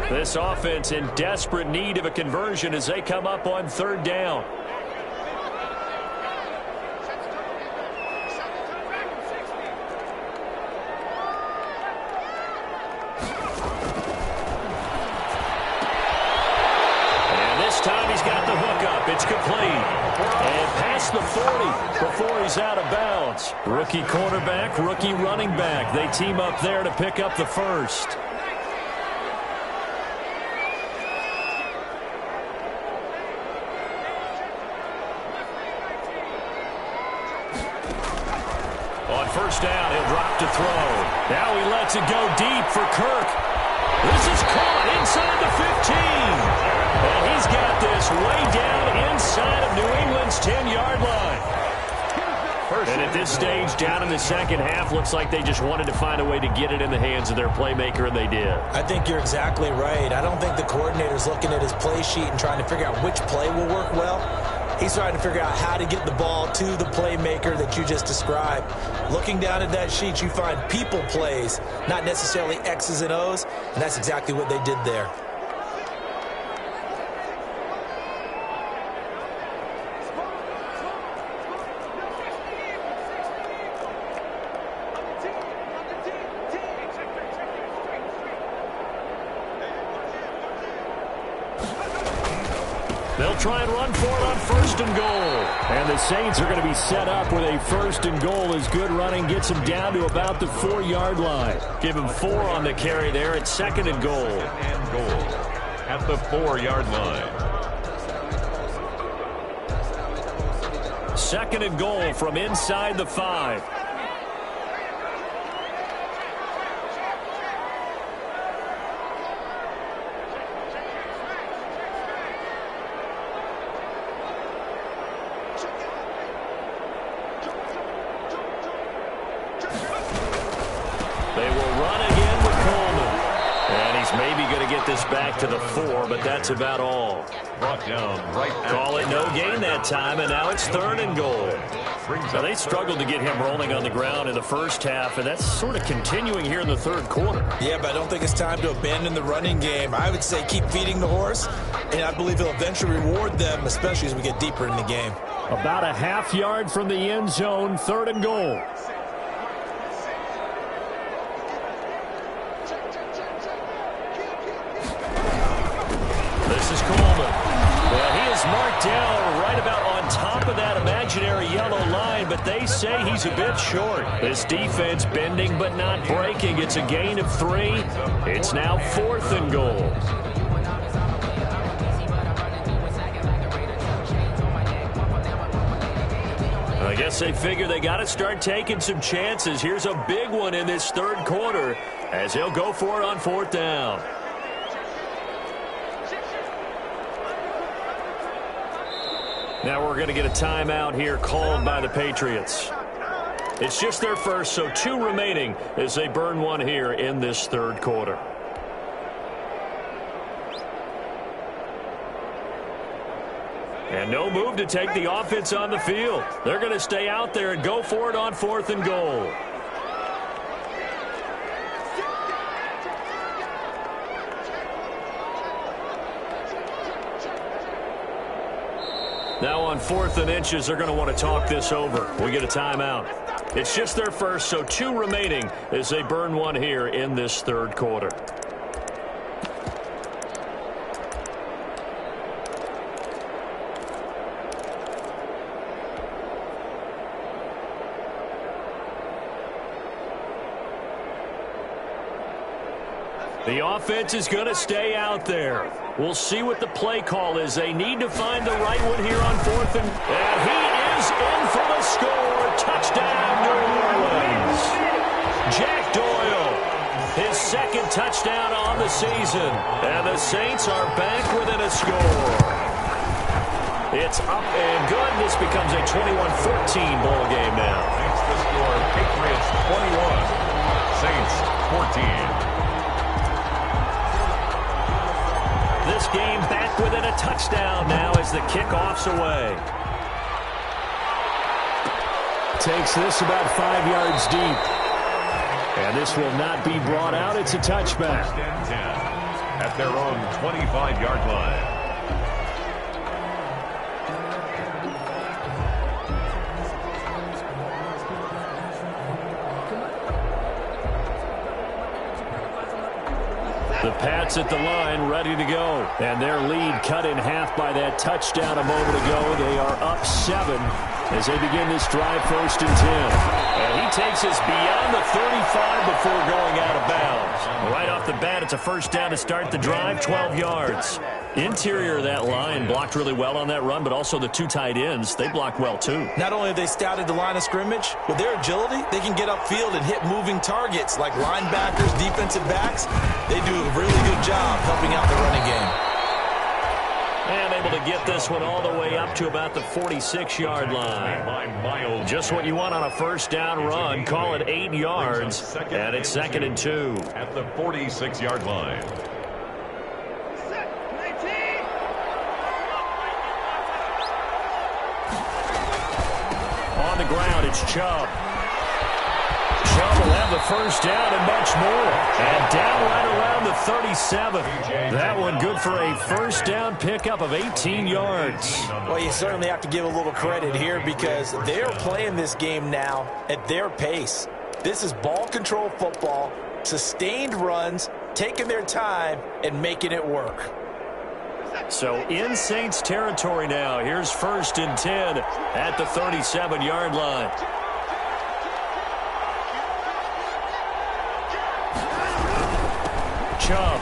This offense in desperate need of a conversion as they come up on 3rd down. And this time he's got the hook up. It's complete. And past the 40 before he's out of bounds. Rookie quarterback, rookie running back. They team up there to pick up the first. First down, he'll drop to throw. Now he lets it go deep for Kirk. This is caught inside the 15. And he's got this way down inside of New England's 10-yard line. And at this stage, down in the second half, looks like they just wanted to find a way to get it in the hands of their playmaker, and they did. I think you're exactly right. I don't think the coordinator's looking at his play sheet and trying to figure out which play will work well. He's trying to figure out how to get the ball to the playmaker that you just described. Looking down at that sheet, you find people plays, not necessarily X's and O's, and that's exactly what they did there. They'll try and run for it on 1st and goal. And the Saints are going to be set up with a 1st and goal as good running gets them down to about the 4-yard line. Give him 4 on the carry there at 2nd and goal. And goal at the 4-yard line. 2nd and goal from inside the 5. This back to the 4, but that's about all. Brought down right. Call it no gain that time, and now it's 3rd and goal. Now they struggled to get him rolling on the ground in the first half, and that's sort of continuing here in the 3rd quarter. Yeah, but I don't think it's time to abandon the running game. I would say keep feeding the horse, and I believe he'll eventually reward them, especially as we get deeper in the game. About a half yard from the end zone, 3rd and goal. This is Coleman. Well, he is marked down right about on top of that imaginary yellow line, but they say he's a bit short. This defense bending but not breaking. It's a gain of 3. It's now 4th and goal. I guess they figure they got to start taking some chances. Here's a big one in this 3rd quarter as he'll go for it on 4th down. Now we're going to get a timeout here called by the Patriots. It's just their first, so 2 remaining as they burn one here in this 3rd quarter. And no move to take the offense on the field. They're going to stay out there and go for it on 4th and goal. Now on 4th and inches, they're going to want to talk this over. We get a timeout. It's just their first, so 2 remaining as they burn one here in this 3rd quarter. The offense is going to stay out there. We'll see what the play call is. They need to find the right one here on 4th and he is in for the score. Touchdown, New Orleans. Jack Doyle, his 2nd touchdown on the season. And the Saints are back within a score. It's up and good. This becomes a 21-14 ball game now. Makes the score Patriots 21, Saints 14. This game back within a touchdown now as the kickoff's away. Takes this about 5 yards deep. And this will not be brought out. It's a touchback. At their own 25-yard line. The Pats at the line, ready to go. And their lead cut in half by that touchdown a moment ago. They are up 7 as they begin this drive 1st and 10. And he takes us beyond the 35 before going out of bounds. Right off the bat, it's a 1st down to start the drive, 12 yards. Interior of that line blocked really well on that run, but also the 2 tight ends, they blocked well too. Not only have they scouted the line of scrimmage, with their agility, they can get upfield and hit moving targets like linebackers, defensive backs. They do a really good job helping out the running game. And able to get this one all the way up to about the 46-yard line. Just what you want on a 1st down run. Call it 8 yards, and it's 2nd and 2. At the 46-yard line. on the ground. It's Chubb. Chubb will have the first down and much more. And down right around the 37. That one good for a first down pickup of 18 yards. Well, you certainly have to give a little credit here because they're playing this game now at their pace. This is ball control football, sustained runs, taking their time and making it work. So in Saints territory now. Here's 1st and 10 at the 37-yard line. Chubb.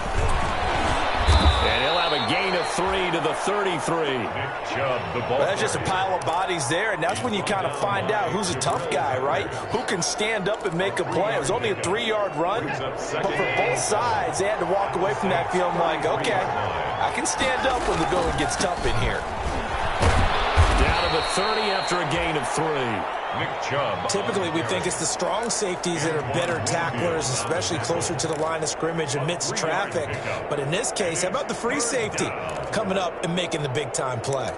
And he'll have a gain of 3 to the 33. Well, that's just a pile of bodies there, and that's when you kind of find out who's a tough guy, right? Who can stand up and make a play. It was only a 3-yard run, but for both sides, they had to walk away from that feeling like, okay, I can stand up when the going gets tough in here. Down to the 30 after a gain of 3. Typically, we think it's the strong safeties that are better tacklers, especially closer to the line of scrimmage amidst traffic. But in this case, how about the free safety coming up and making the big-time play?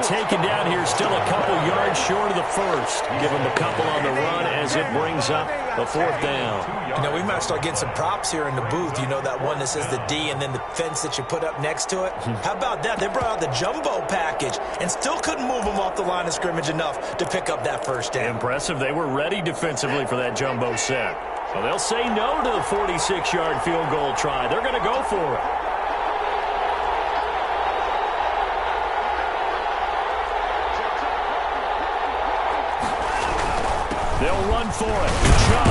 Taken down here, still a couple yards short of the first. Give him a couple on the run as it brings up the 4th down. You know, we might start getting some props here in the booth. You know, that one that says the D and then the fence that you put up next to it. How about that? They brought out the jumbo package and still couldn't move them off the line of scrimmage enough to pick up that first down. Impressive. They were ready defensively for that jumbo set. So they'll say no to the 46-yard field goal try. They're going to go for it. They'll run for it. Chubb.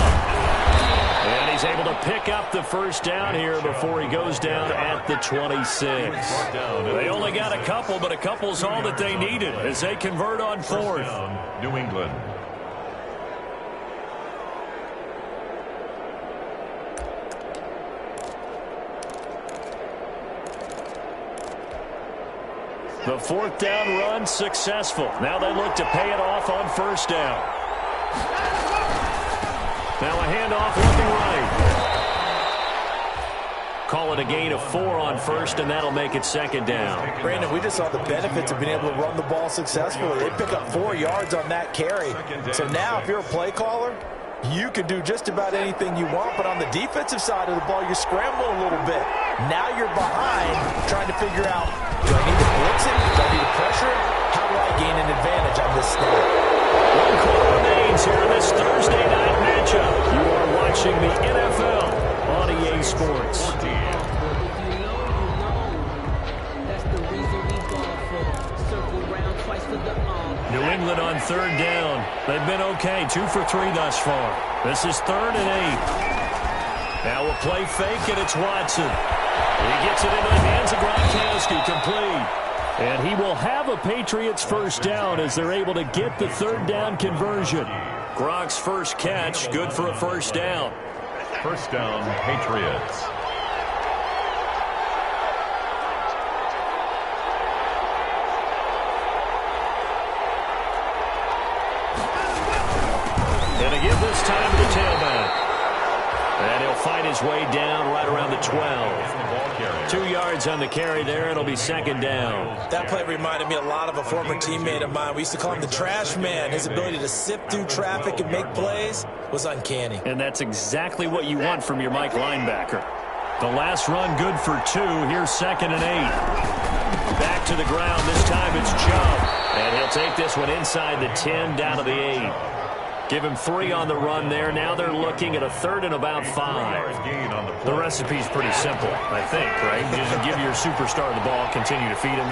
And he's able to pick up the first down here before he goes down at the 26. They only got a couple, but a couple's all that they needed as they convert on 4th. New England. The 4th down run successful. Now they look to pay it off on 1st down. Now a handoff looking right. Call it a gain of 4 on 1st, and that'll make it 2nd down. Brandon, we just saw the benefits of being able to run the ball successfully. They pick up 4 yards on that carry. So now if you're a play caller, you can do just about anything you want, but on the defensive side of the ball, you're scrambling a little bit. Now you're behind trying to figure out, do I need to blitz it? Do I need to pressure it? How do I gain an advantage on this snap? 1 quarter remains here in this Thursday night matchup. You are watching the NFL on EA Sports. New England on 3rd down. They've been okay, 2 for 3 thus far. This is 3rd and 8. Now we'll play fake, and it's Watson. He gets it into the hands of Gronkowski, complete. And he will have a Patriots first down as they're able to get the 3rd down conversion. Gronk's first catch, good for a first down. First down, Patriots. And to give this time to the tailback. And he'll fight his way down right around the 12. 2 yards on the carry there. It'll be 2nd down. That play reminded me a lot of a former teammate of mine. We used to call him the trash man. His ability to sift through traffic and make plays was uncanny. And that's exactly what you want from your Mike linebacker. The last run good for 2. Here's 2nd and 8. Back to the ground. This time it's Chubb. And he'll take this one inside the 10 down to the 8. Give him 3 on the run there. Now they're looking at a 3rd and about 5. The recipe's pretty simple, I think, right? You just give your superstar the ball, continue to feed him.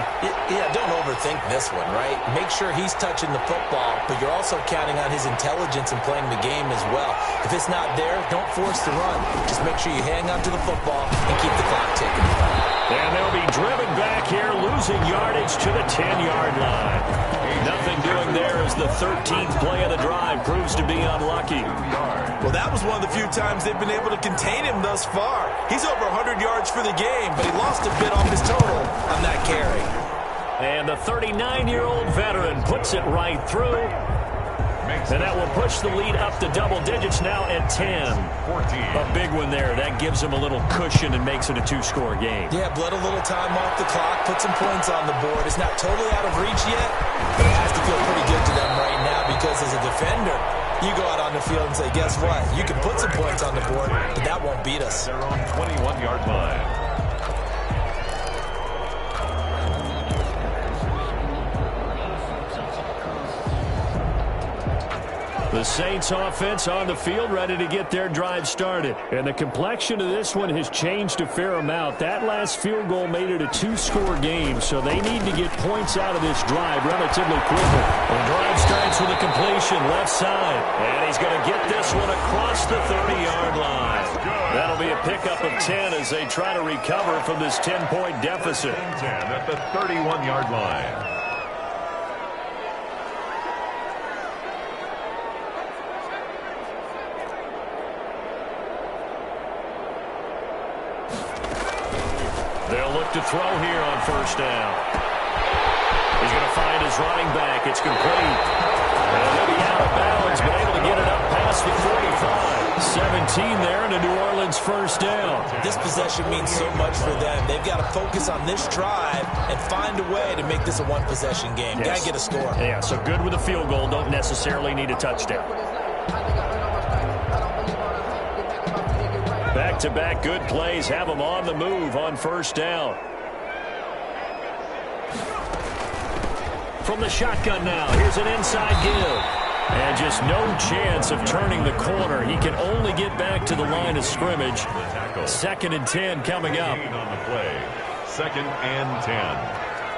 Yeah, don't overthink this one, right? Make sure he's touching the football, but you're also counting on his intelligence and playing the game as well. If it's not there, don't force the run. Just make sure you hang on to the football and keep the clock ticking. And they'll be driven back here, losing yardage to the 10-yard line. Nothing doing there as the 13th play of the drive. Proves to be unlucky. Well, that was one of the few times they've been able to contain him thus far. He's over 100 yards for the game, but he lost a bit off his total on that carry. And the 39-year-old veteran puts it right through. And that will push the lead up to double digits now at 10. A big one there. That gives him a little cushion and makes it a two-score game. Yeah, bled a little time off the clock, put some points on the board. It's not totally out of reach yet, but it has to feel pretty good to them right now because as a defender, you go out on the field and say, guess what? You can put some points on the board, but that won't beat us. Their own 21-yard line. The Saints offense on the field, ready to get their drive started. And the complexion of this one has changed a fair amount. That last field goal made it a two-score game, so they need to get points out of this drive relatively quickly. The drive starts with a completion left side. And he's going to get this one across the 30-yard line. That'll be a pickup of 10 as they try to recover from this 10-point deficit. 10 at the 31-yard line. They'll look to throw here on first down. He's going to find his running back. It's complete. And they'll be out of bounds, but able to get it up past the 45. 17 there and a New Orleans first down. This possession means so much for them. They've got to focus on this drive and find a way to make this a one-possession game. Yes. Got to get a score. Yeah, so good with a field goal. Don't necessarily need a touchdown. Back-to-back good plays have them on the move on first down. From the shotgun now, here's an inside give. And just no chance of turning the corner. He can only get back to the line of scrimmage. 2nd and 10 coming up. On the play. 2nd and 10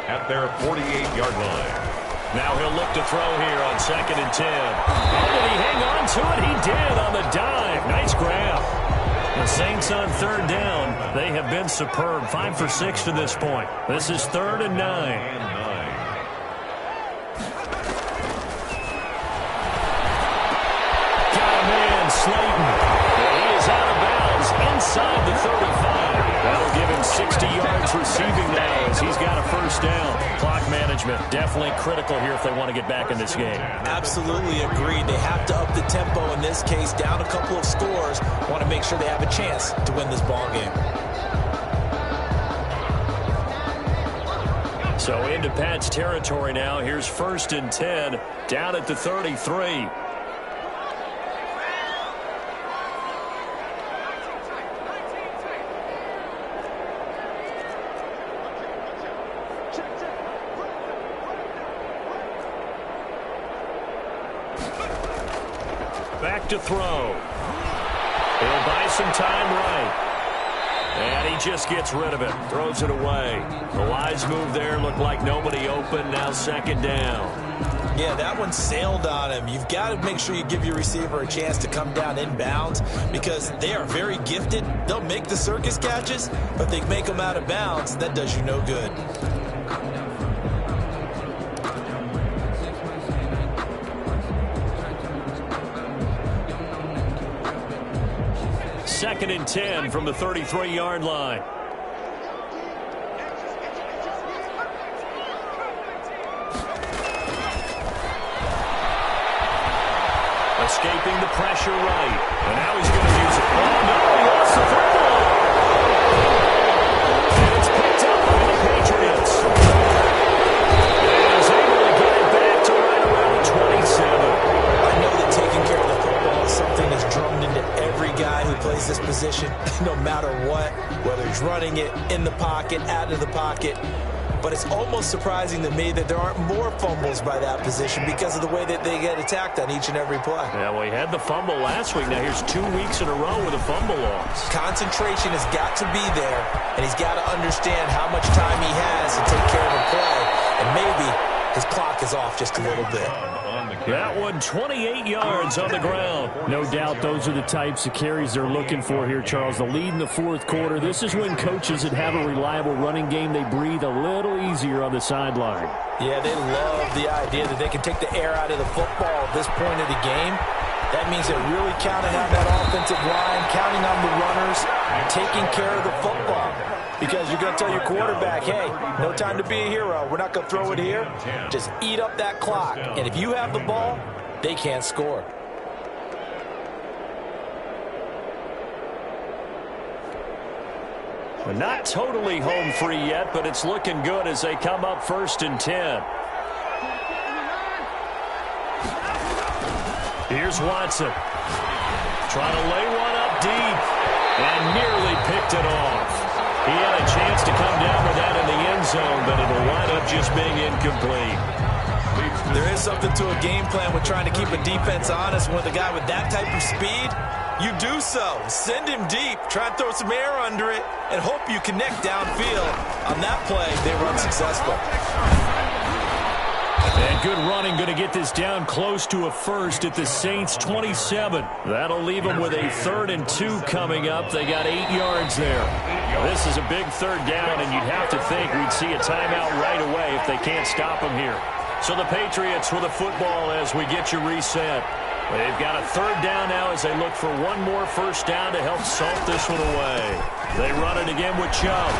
at their 48-yard line. Now he'll look to throw here on 2nd and 10. Oh, did he hang on to it? He did on the dive. Nice grab. The Saints on third down. They have been superb. 5 for 6 to this point. This is 3rd and 9. Slayton. He is out of bounds inside the 35. That'll give him 60 yards receiving now as he's got a first down. Clock management definitely critical here if they want to get back in this game. Absolutely agreed. They have to up the tempo in this case, down a couple of scores. Want to make sure they have a chance to win this ball game. So into Pat's territory now. Here's 1st and 10 down at the 33. Back to throw. He'll buy some time right. And he just gets rid of it. Throws it away. The wise move there. Looked like nobody open. Now 2nd down. Yeah, that one sailed on him. You've got to make sure you give your receiver a chance to come down inbounds because they are very gifted. They'll make the circus catches, but they make them out of bounds. That does you no good. 2nd and 10 from the 33-yard line. Escaping the pressure right. And now he's going to use it. Oh, no, he lost the football. And it's picked up by the Patriots. And he's able to get it back to right around the 27. I know that taking care of the football is something that's drummed into every guy who plays this position, no matter what, whether he's running it, in the pocket, out of the pocket. But it's almost surprising to me that there aren't more fumbles by that position because of the way that they get attacked on each and every play. Yeah, well, he had the fumble last week. Now here's 2 weeks in a row with a fumble loss. Concentration has got to be there, and he's got to understand how much time he has to take care of a play. And maybe his clock is off just a little bit. That one 28 yards on the ground. No doubt those are the types of carries they're looking for here, Charles. The lead in the fourth quarter. This is when coaches that have a reliable running game, they breathe a little easier on the sideline. Yeah, they love the idea that they can take the air out of the football at this point of the game. That means they're really counting on that offensive line, counting on the runners, taking care of the football. Because you're going to tell your quarterback, hey, no time to be a hero. We're not going to throw it here. Just eat up that clock. And if you have the ball, they can't score. Well, not totally home free yet, but it's looking good as they come up 1st and 10. Here's Watson. Trying to lay one up deep and nearly picked it off. He had a chance to come down with that in the end zone, but it'll wind up just being incomplete. There is something to a game plan with trying to keep a defense honest. With a guy with that type of speed, you do so. Send him deep, try and throw some air under it, and hope you connect downfield. On that play, they were unsuccessful. And good running, going to get this down close to a first at the Saints' 27. That'll leave them with a 3rd and 2 coming up. They got 8 yards there. This is a big 3rd down, and you'd have to think we'd see a timeout right away if they can't stop them here. So the Patriots with the football as we get you reset. They've got a 3rd down now as they look for one more first down to help salt this one away. They run it again with Chubb.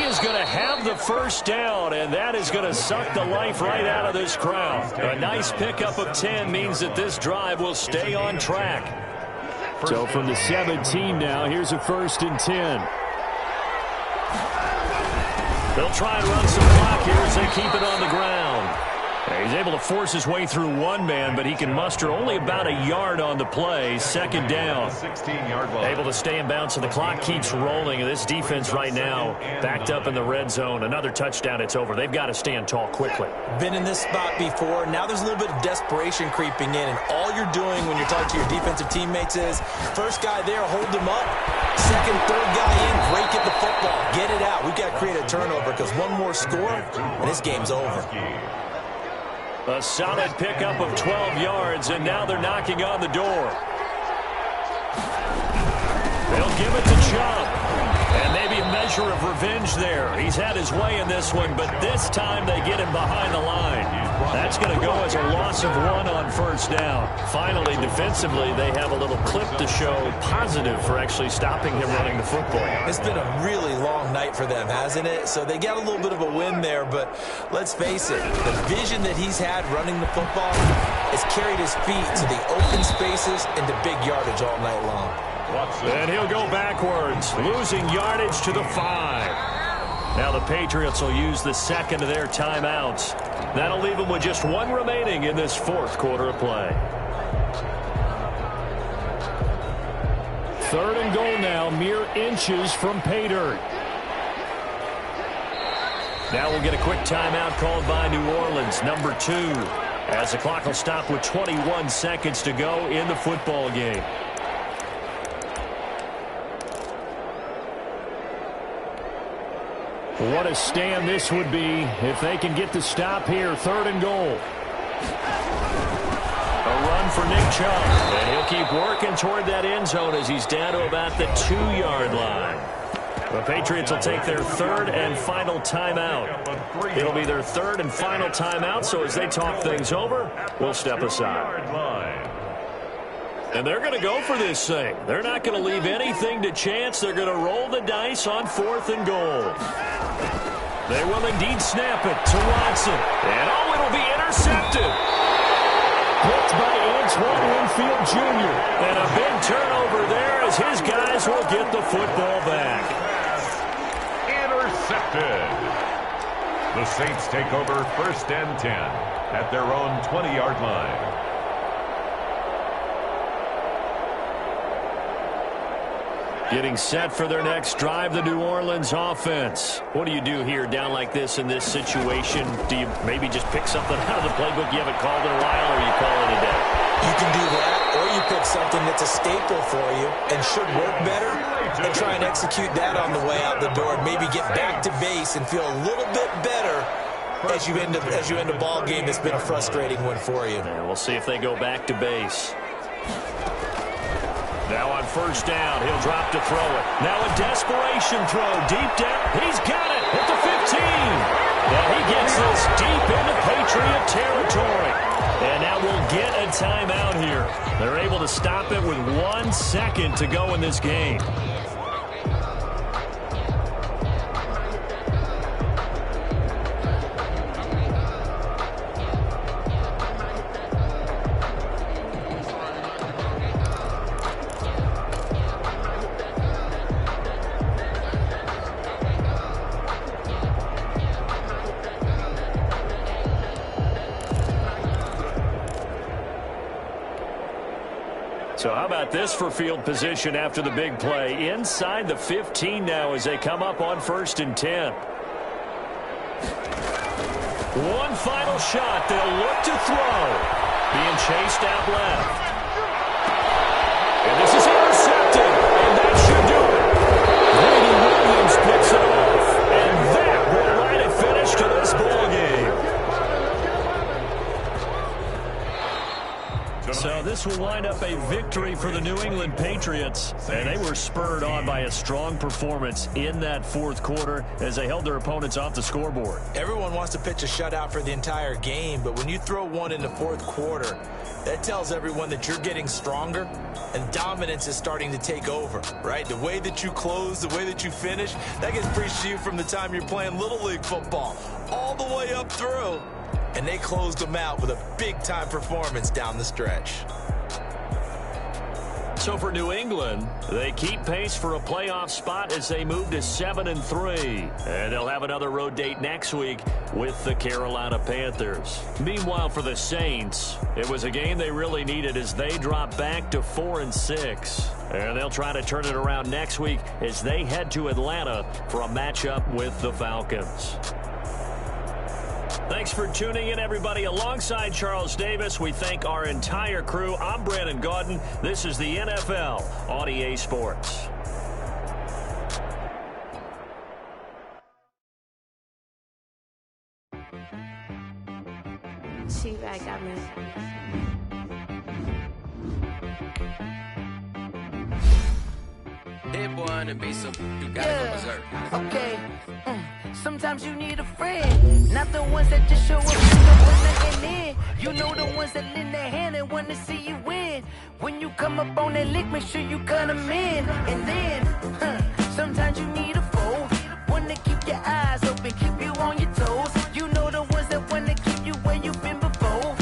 Is going to have the first down, and that is going to suck the life right out of this crowd. A nice pickup of 10 means that this drive will stay on track. So from the 17 now, here's a 1st and 10. They'll try and run some clock here as they keep it on the ground. He's able to force his way through one man, but he can muster only about a yard on the play. 2nd down. 16-yard line. Able to stay in bounds, so the clock keeps rolling. And this defense right now backed up in the red zone. Another touchdown, it's over. They've got to stand tall quickly. Been in this spot before. Now there's a little bit of desperation creeping in, and all you're doing when you're talking to your defensive teammates is first guy there, hold them up. 2nd, 3rd guy in, break at the football. Get it out. We've got to create a turnover because one more score, and this game's over. A solid pickup of 12 yards, and now they're knocking on the door. They'll give it to Chubb. And maybe a measure of revenge there. He's had his way in this one, but this time they get him behind the line. That's going to go as a loss of 1 on first down. Finally, defensively, they have a little clip to show positive for actually stopping him running the football. It's been a really long night for them, hasn't it? So they got a little bit of a win there, but let's face it, the vision that he's had running the football has carried his feet to the open spaces and to big yardage all night long. And he'll go backwards, losing yardage to the 5. Now the Patriots will use the 2nd of their timeouts. That'll leave them with just 1 remaining in this 4th quarter of play. 3rd and goal now, mere inches from pay dirt. Now we'll get a quick timeout called by New Orleans, number 2, as the clock will stop with 21 seconds to go in the football game. What a stand this would be if they can get the stop here. 3rd and goal. A run for Nick Chubb. And he'll keep working toward that end zone as he's down to about the 2-yard line. The Patriots will take their 3rd and final timeout. It'll be their 3rd and final timeout, so as they talk things over, we'll step aside. And they're going to go for this thing. They're not going to leave anything to chance. They're going to roll the dice on 4th and goal. They will indeed snap it to Watson. And oh, it'll be intercepted. Picked by Antoine Winfield Jr. And a big turnover there as his guys will get the football back. Intercepted. The Saints take over 1st and 10 at their own 20-yard line. Getting set for their next drive, the New Orleans offense. What do you do here down like this in this situation? Do you maybe just pick something out of the playbook you haven't called in a while, or you call it a day? You can do that, or you pick something that's a staple for you and should work better and try and execute that on the way out the door and maybe get back to base and feel a little bit better as you end a ball game that's been a frustrating one for you. Yeah, we'll see if they go back to base. Now on first down, he'll drop to throw it. Now a desperation throw deep down. He's got it at the 15. Now he gets this deep into Patriot territory. And now we'll get a timeout here. They're able to stop it with 1 second to go in this game. So how about this for field position after the big play? Inside the 15 now as they come up on 1st and 10. One final shot. They'll look to throw. Being chased out left. And this is intercepted. And that should do it. Brady Williams picks it off. And that will write a finish to this ball game. So this will wind up a victory for the New England Patriots. And they were spurred on by a strong performance in that 4th quarter as they held their opponents off the scoreboard. Everyone wants to pitch a shutout for the entire game, but when you throw one in the 4th quarter, that tells everyone that you're getting stronger and dominance is starting to take over, right? The way that you close, the way that you finish, that gets preached to you from the time you're playing Little League football all the way up through. And they closed them out with a big-time performance down the stretch. So for New England, they keep pace for a playoff spot as they move to 7-3. And they'll have another road date next week with the Carolina Panthers. Meanwhile, for the Saints, it was a game they really needed as they drop back to 4-6. And they'll try to turn it around next week as they head to Atlanta for a matchup with the Falcons. Thanks for tuning in, everybody. Alongside Charles Davis, we thank our entire crew. I'm Brandon Gaudin. This is the NFL on EA Sports. T-Bag got me. Hit boy on the beat, so you gotta go berserk. Okay. Sometimes you need a friend, not the ones that just show up and don't put nothing in. You know the ones that lend their hand and want to see you win. When you come up on that lick, make sure you cut them in. And then, sometimes you need a foe, one to keep your eyes open, keep you on your toes. You know the ones that want to keep you where you've been before.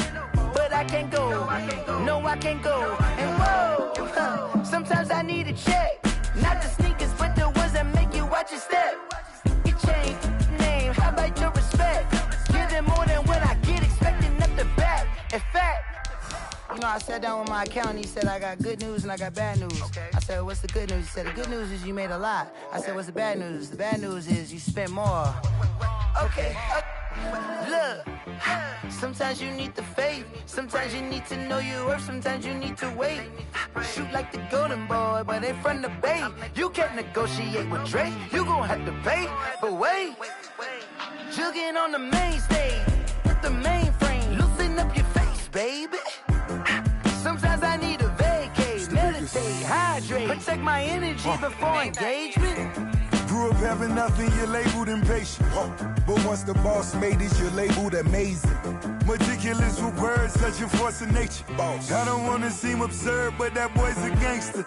But I can't go, no I can't go. And whoa, sometimes I need a check. Not the sneakers, but the ones that make you watch your step. You change name, how about your respect? Give them more than what I get, expecting up the back. In fact, you know, I sat down with my accountant, he said, I got good news and I got bad news. Okay. I said, what's the good news? He said, the good news is you made a lot. I said, what's the bad news? The bad news is you spent more. Okay. Look, sometimes you need the faith, sometimes you need to know your worth, sometimes you need to wait. Shoot like the golden boy, but in front of bait. You can't negotiate with Drake, you gon' have to pay. But wait, jugging on the main stage with the mainframe, loosen up your face, baby. Sometimes I need a vacate, meditate, hydrate, protect my energy before engagement. Grew up having nothing, you're labeled impatient. But once the boss made it, you're labeled amazing. Meticulous with words, such a force of nature. Boss. I don't wanna seem absurd, but that boy's a gangster.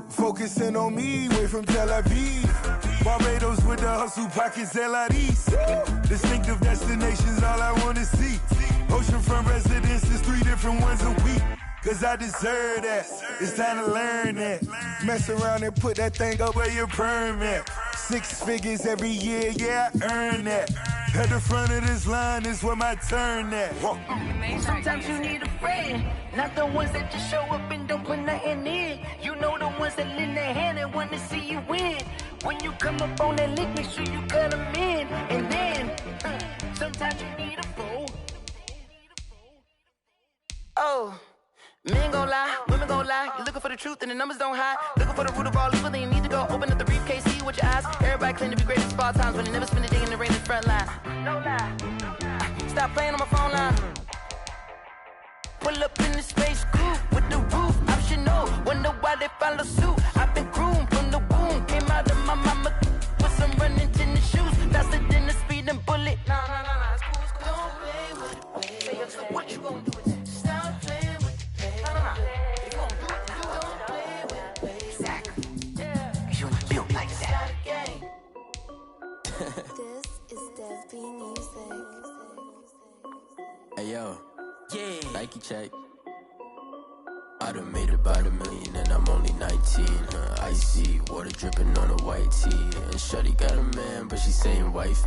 Focusing on me, way from Tel Aviv. Barbados with the hustle pockets, LIDs. Distinctive destinations, all I wanna see. Oceanfront residences, 3 different ones a week. Cause I deserve that, it's time to learn that. Mess around and put that thing up where your permit. 6 figures every year, yeah, I earn that. At the front of this line is where my turn at. Sometimes you need a friend, not the ones that just show up and don't put nothing in. You know the ones that lend their hand and want to see you win. When you come up on that lick, make sure you cut them in. And then, sometimes you need a foe. Oh. Men gon' lie, women gon' lie. You're looking for the truth and the numbers don't hide. Looking for the root of all evil, then you need to go open up the briefcase, see with your eyes. Everybody claim to be great at small times, but they never spend a day in the rain in the front line. No lie. Stop playing on my phone line. Pull up in the space coupe with the roof optional. Wonder why they follow suit. I've been groomed from the womb. Came out of my mama with some running tennis shoes. Faster than the speeding bullet. Nah, it's cool, it's cool. Don't play with it, baby. So what you gon' do with it? Stop playing with it, baby. Nah. You gon' do it, don't play with it, baby. Exactly. Cause you ain't built like that. This is Desby Music. Hey yo. Yeah. Nike check. I done made about $1 million and I'm only 19. Icy water dripping on a white tee. And shawty got a man, but she saying wife.